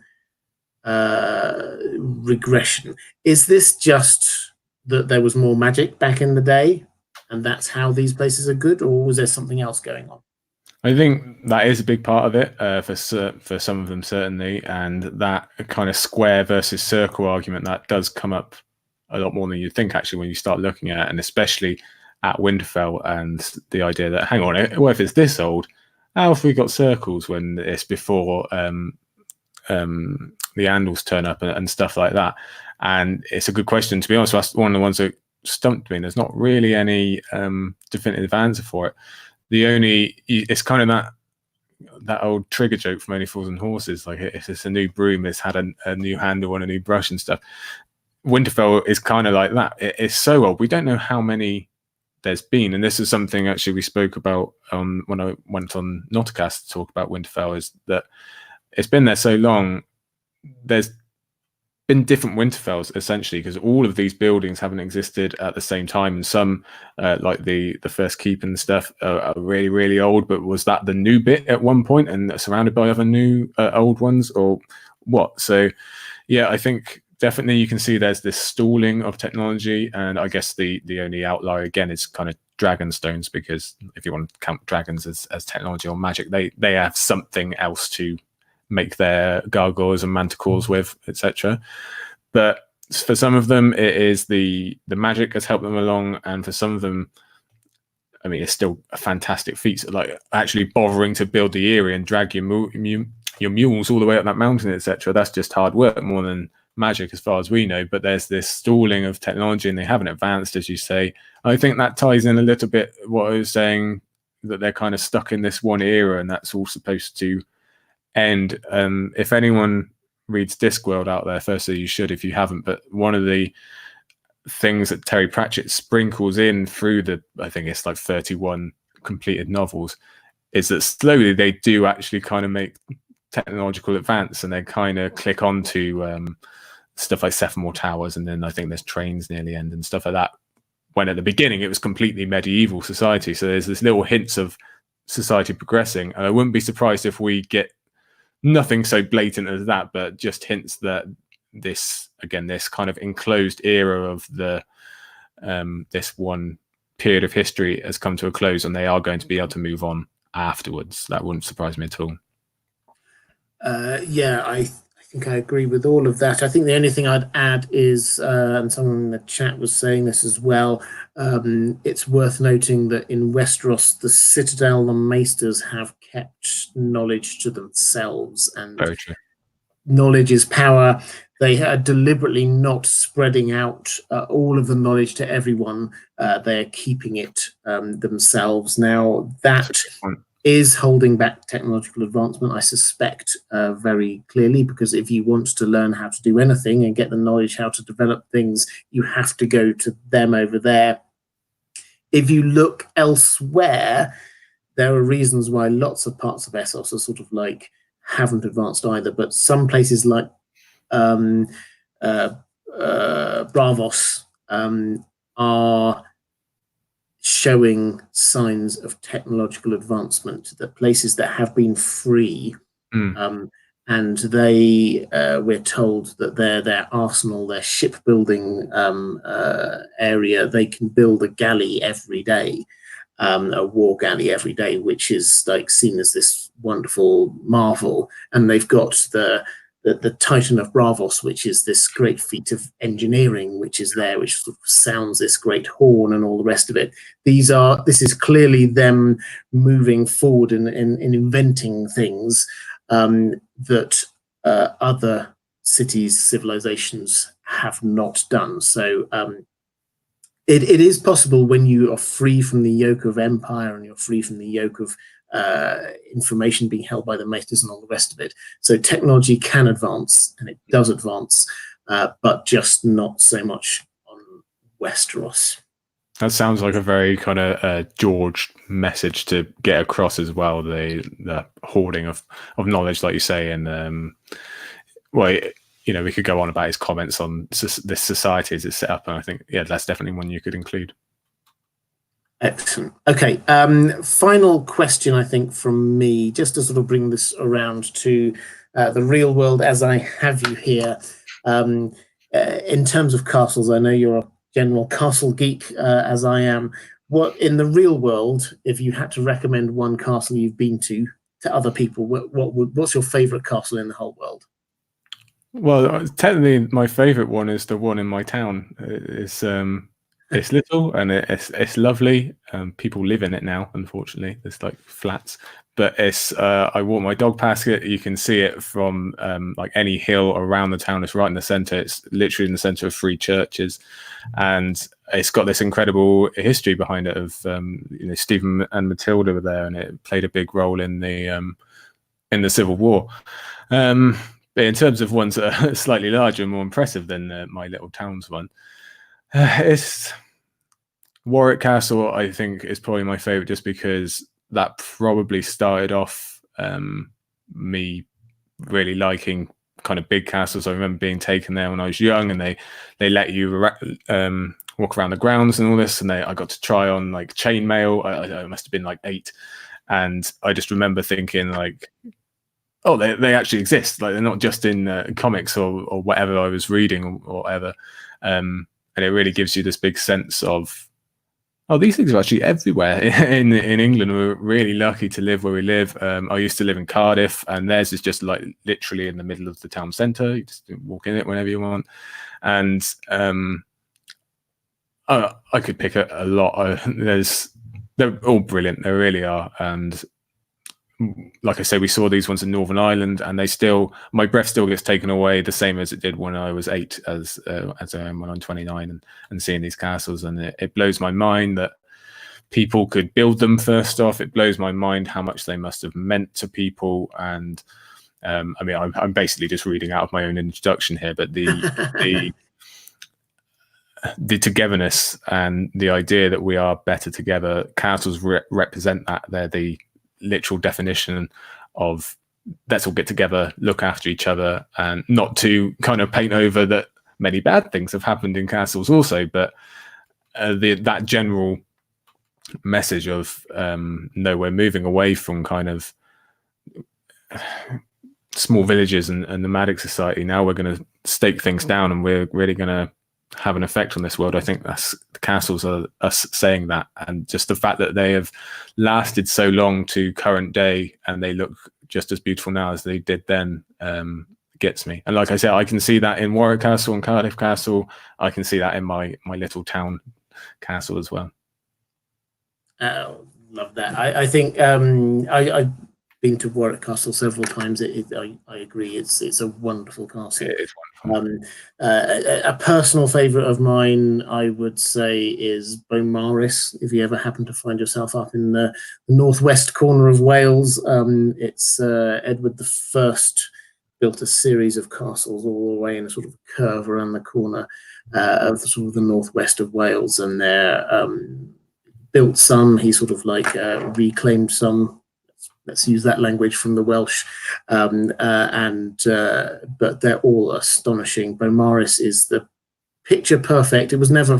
regression. Is this just that there was more magic back in the day, and that's how these places are good, or was there something else going on? I think that is a big part of it for some of them, certainly, and that kind of square versus circle argument that does come up a lot more than you think, actually, when you start looking at it, and especially at Winterfell, and the idea that, hang on, well, if it's this old, how have we got circles when it's before the Andals turn up and stuff like that? And it's a good question. To be honest, that's one of the ones that stumped me. There's not really any definitive answer for it. It's kind of that old trigger joke from Only Fools and Horses, like if it's a new broom, it's had a new handle and a new brush and stuff. Winterfell is kind of like that. It's so old, we don't know how many there's been, and this is something actually we spoke about when I went on Notacast to talk about Winterfell, is that it's been there so long. There's been different Winterfells, essentially, because all of these buildings haven't existed at the same time, and some like the first keep and stuff are really, really old, but was that the new bit at one point and surrounded by other new old ones, or what? So yeah, I think definitely you can see there's this stalling of technology, and I guess the only outlier again is kind of Dragonstones, because if you want to count dragons as technology or magic, they have something else to make their gargoyles and manticores with, etc. But for some of them, it is the magic has helped them along, and for some of them, I mean, it's still a fantastic feat, like actually bothering to build the area and drag your mules all the way up that mountain, etc. That's just hard work more than magic, as far as we know. But there's this stalling of technology, and they haven't advanced, as you say. I think that ties in a little bit what I was saying, that they're kind of stuck in this one era, and that's all supposed to end. If anyone reads Discworld out there, firstly, you should if you haven't. But one of the things that Terry Pratchett sprinkles in through I think it's like 31 completed novels, is that slowly they do actually kind of make technological advance, and they kind of click onto stuff like Sephamore Towers, and then I think there's trains near the end and stuff like that, when at the beginning it was completely medieval society. So there's this little hints of society progressing, and I wouldn't be surprised if we get nothing so blatant as that, but just hints that this kind of enclosed era of this one period of history has come to a close, and they are going to be able to move on afterwards. That wouldn't surprise me at all. Yeah, I think I agree with all of that. I think the only thing I'd add is, and someone in the chat was saying this as well, it's worth noting that in Westeros, the Citadel and Maesters have kept knowledge to themselves, and knowledge is power. They are deliberately not spreading out all of the knowledge to everyone. They're keeping it themselves. Now, that is holding back technological advancement, I suspect, very clearly, because if you want to learn how to do anything and get the knowledge how to develop things, you have to go to them over there. If you look elsewhere, there are reasons why lots of parts of Essos are sort of like haven't advanced either, but some places like Bravos are showing signs of technological advancement, that places that have been free, and they we're told that their arsenal, their shipbuilding area, they can build a galley every day, a war galley every day, which is like seen as this wonderful marvel. And they've got the Titan of Bravos, which is this great feat of engineering, which is there, which sort of sounds this great horn and all the rest of it. This is clearly them moving forward in inventing things that other cities, civilizations have not done. So it is possible, when you are free from the yoke of empire and you're free from the yoke of information being held by the Maesters and all the rest of it. So technology can advance, and it does advance, but just not so much on Westeros. That sounds like a very kind of George message to get across as well. The hoarding of knowledge, like you say, and well, we could go on about his comments on this society as it's set up, and I think that's definitely one you could include. Excellent. Okay. Final question, I think, from me, just to sort of bring this around to the real world as I have you here. In terms of castles, I know you're a general castle geek, as I am. What in the real world, if you had to recommend one castle you've been to other people, what's your favorite castle in the whole world? Well, technically, my favorite one is the one in my town. It's little and it's lovely. People live in it now, unfortunately. There's like flats, but it's. I walk my dog past it. You can see it from like any hill around the town. It's right in the center. It's literally in the center of 3 churches, and it's got this incredible history behind it. Of Stephen and Matilda were there, and it played a big role in the Civil War. But in terms of ones that are slightly larger and more impressive than my little town's one. It's Warwick Castle, I think, is probably my favorite, just because that probably started off me really liking kind of big castles. I remember being taken there when I was young, and they let you walk around the grounds and all this, and I got to try on like chainmail. I must have been like 8, and I just remember thinking like, oh, they actually exist. Like, they're not just in comics or whatever I was reading or whatever. And it really gives you this big sense of, oh, these things are actually everywhere in England. We're really lucky to live where we live. I used to live in Cardiff, and theirs is just like literally in the middle of the town centre. You just walk in it whenever you want. And I could pick a lot. They're all brilliant. They really are. And like I say, we saw these ones in Northern Ireland, and my breath still gets taken away the same as it did when I was 8, as I am when I'm 29, and seeing these castles. And it blows my mind that people could build them. First off, it blows my mind how much they must have meant to people. And I mean, I'm basically just reading out of my own introduction here, but the togetherness and the idea that we are better together, castles represent that. They're the literal definition of let's all get together, look after each other, and not to kind of paint over that many bad things have happened in castles also, but that general message of no, we're moving away from kind of small villages and nomadic society. Now we're going to stake things down, and we're really going to have an effect on this world. I think that's the castles are us saying that, and just the fact that they have lasted so long to current day, and they look just as beautiful now as they did then, gets me. And like I said, I can see that in Warwick Castle and Cardiff Castle. I can see that in my little town castle as well. Love that. I think I've been to Warwick Castle several times. I agree. It's a wonderful castle. It is wonderful. A personal favourite of mine, I would say, is Beaumaris. If you ever happen to find yourself up in the northwest corner of Wales, it's Edward I built a series of castles all the way in a sort of curve around the corner of sort of the northwest of Wales, and they're built some. He sort of like reclaimed some. Let's use that language from the Welsh, but they're all astonishing. Beaumaris is the picture perfect. It was never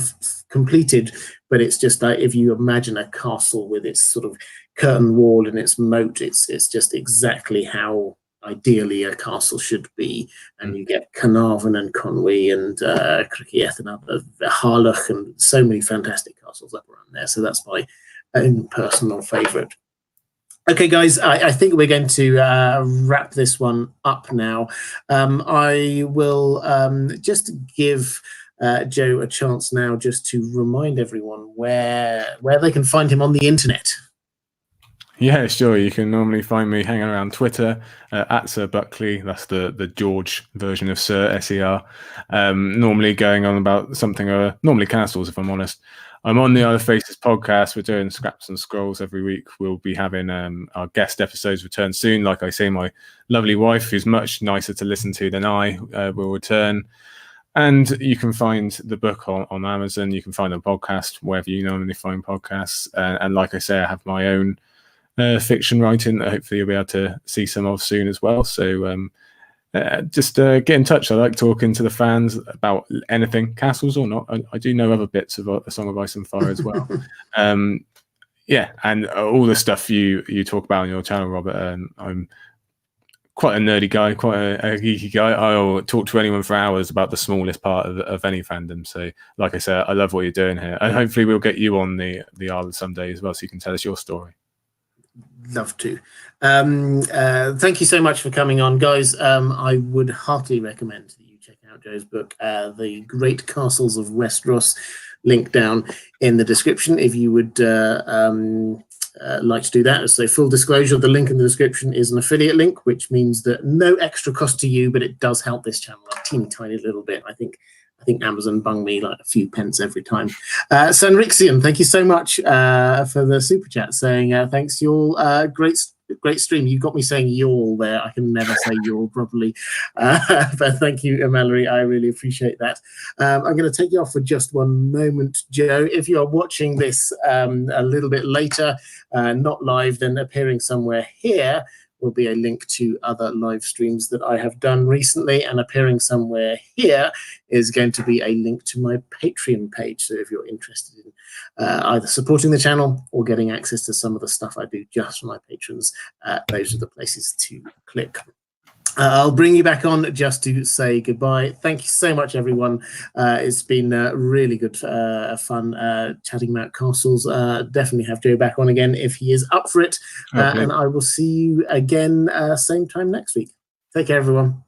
completed, but it's just like if you imagine a castle with its sort of curtain wall and its moat, it's just exactly how ideally a castle should be. And you get Carnarvon and Conwy and Criccieth and other Harlech and so many fantastic castles up around there. So that's my own personal favourite. Okay, guys, I think we're going to wrap this one up now. I will just give Joe a chance now just to remind everyone where they can find him on the internet. Yeah, sure. You can normally find me hanging around Twitter at Ser Buckley. That's the George version of Sir, S-E-R. Normally going on about something, normally castles, if I'm honest. I'm on the Other Faces podcast. We're doing Scraps and Scrolls every week. We'll be having our guest episodes return soon. Like I say, my lovely wife, who's much nicer to listen to than I, will return. And you can find the book on Amazon. You can find the podcast wherever you normally find podcasts. And like I say, I have my own fiction writing that hopefully you'll be able to see some of soon as well. So just get in touch. I like talking to the fans about anything, castles or not. I do know other bits of A Song of Ice and Fire as well. Yeah, and all the stuff you talk about on your channel, Robert. I'm quite a nerdy guy, quite a geeky guy. I'll talk to anyone for hours about the smallest part of any fandom. So, like I said, I love what you're doing here, and hopefully we'll get you on the island someday as well, so you can tell us your story. Love to. Thank you so much for coming on, guys. I would heartily recommend that you check out Joe's book, The Great Castles of Westeros. Link down in the description if you would like to do that. So full disclosure, the link in the description is an affiliate link, which means that no extra cost to you, but it does help this channel a teeny tiny little bit. I think Amazon bung me like a few pence every time. Sanrixian, thank you so much for the super chat, saying thanks y'all. Great stream. You got me saying y'all there. I can never say y'all properly. But thank you, Mallory. I really appreciate that. I'm going to take you off for just one moment, Joe. If you are watching this a little bit later, not live, then appearing somewhere here will be a link to other live streams that I have done recently, and appearing somewhere here is going to be a link to my Patreon page. So if you're interested in either supporting the channel or getting access to some of the stuff I do just for my patrons, those are the places to click. I'll bring you back on just to say goodbye. Thank you so much, everyone. It's been really good fun chatting about castles. Definitely have Joe back on again if he is up for it. And I will see you again same time next week. Take care, everyone.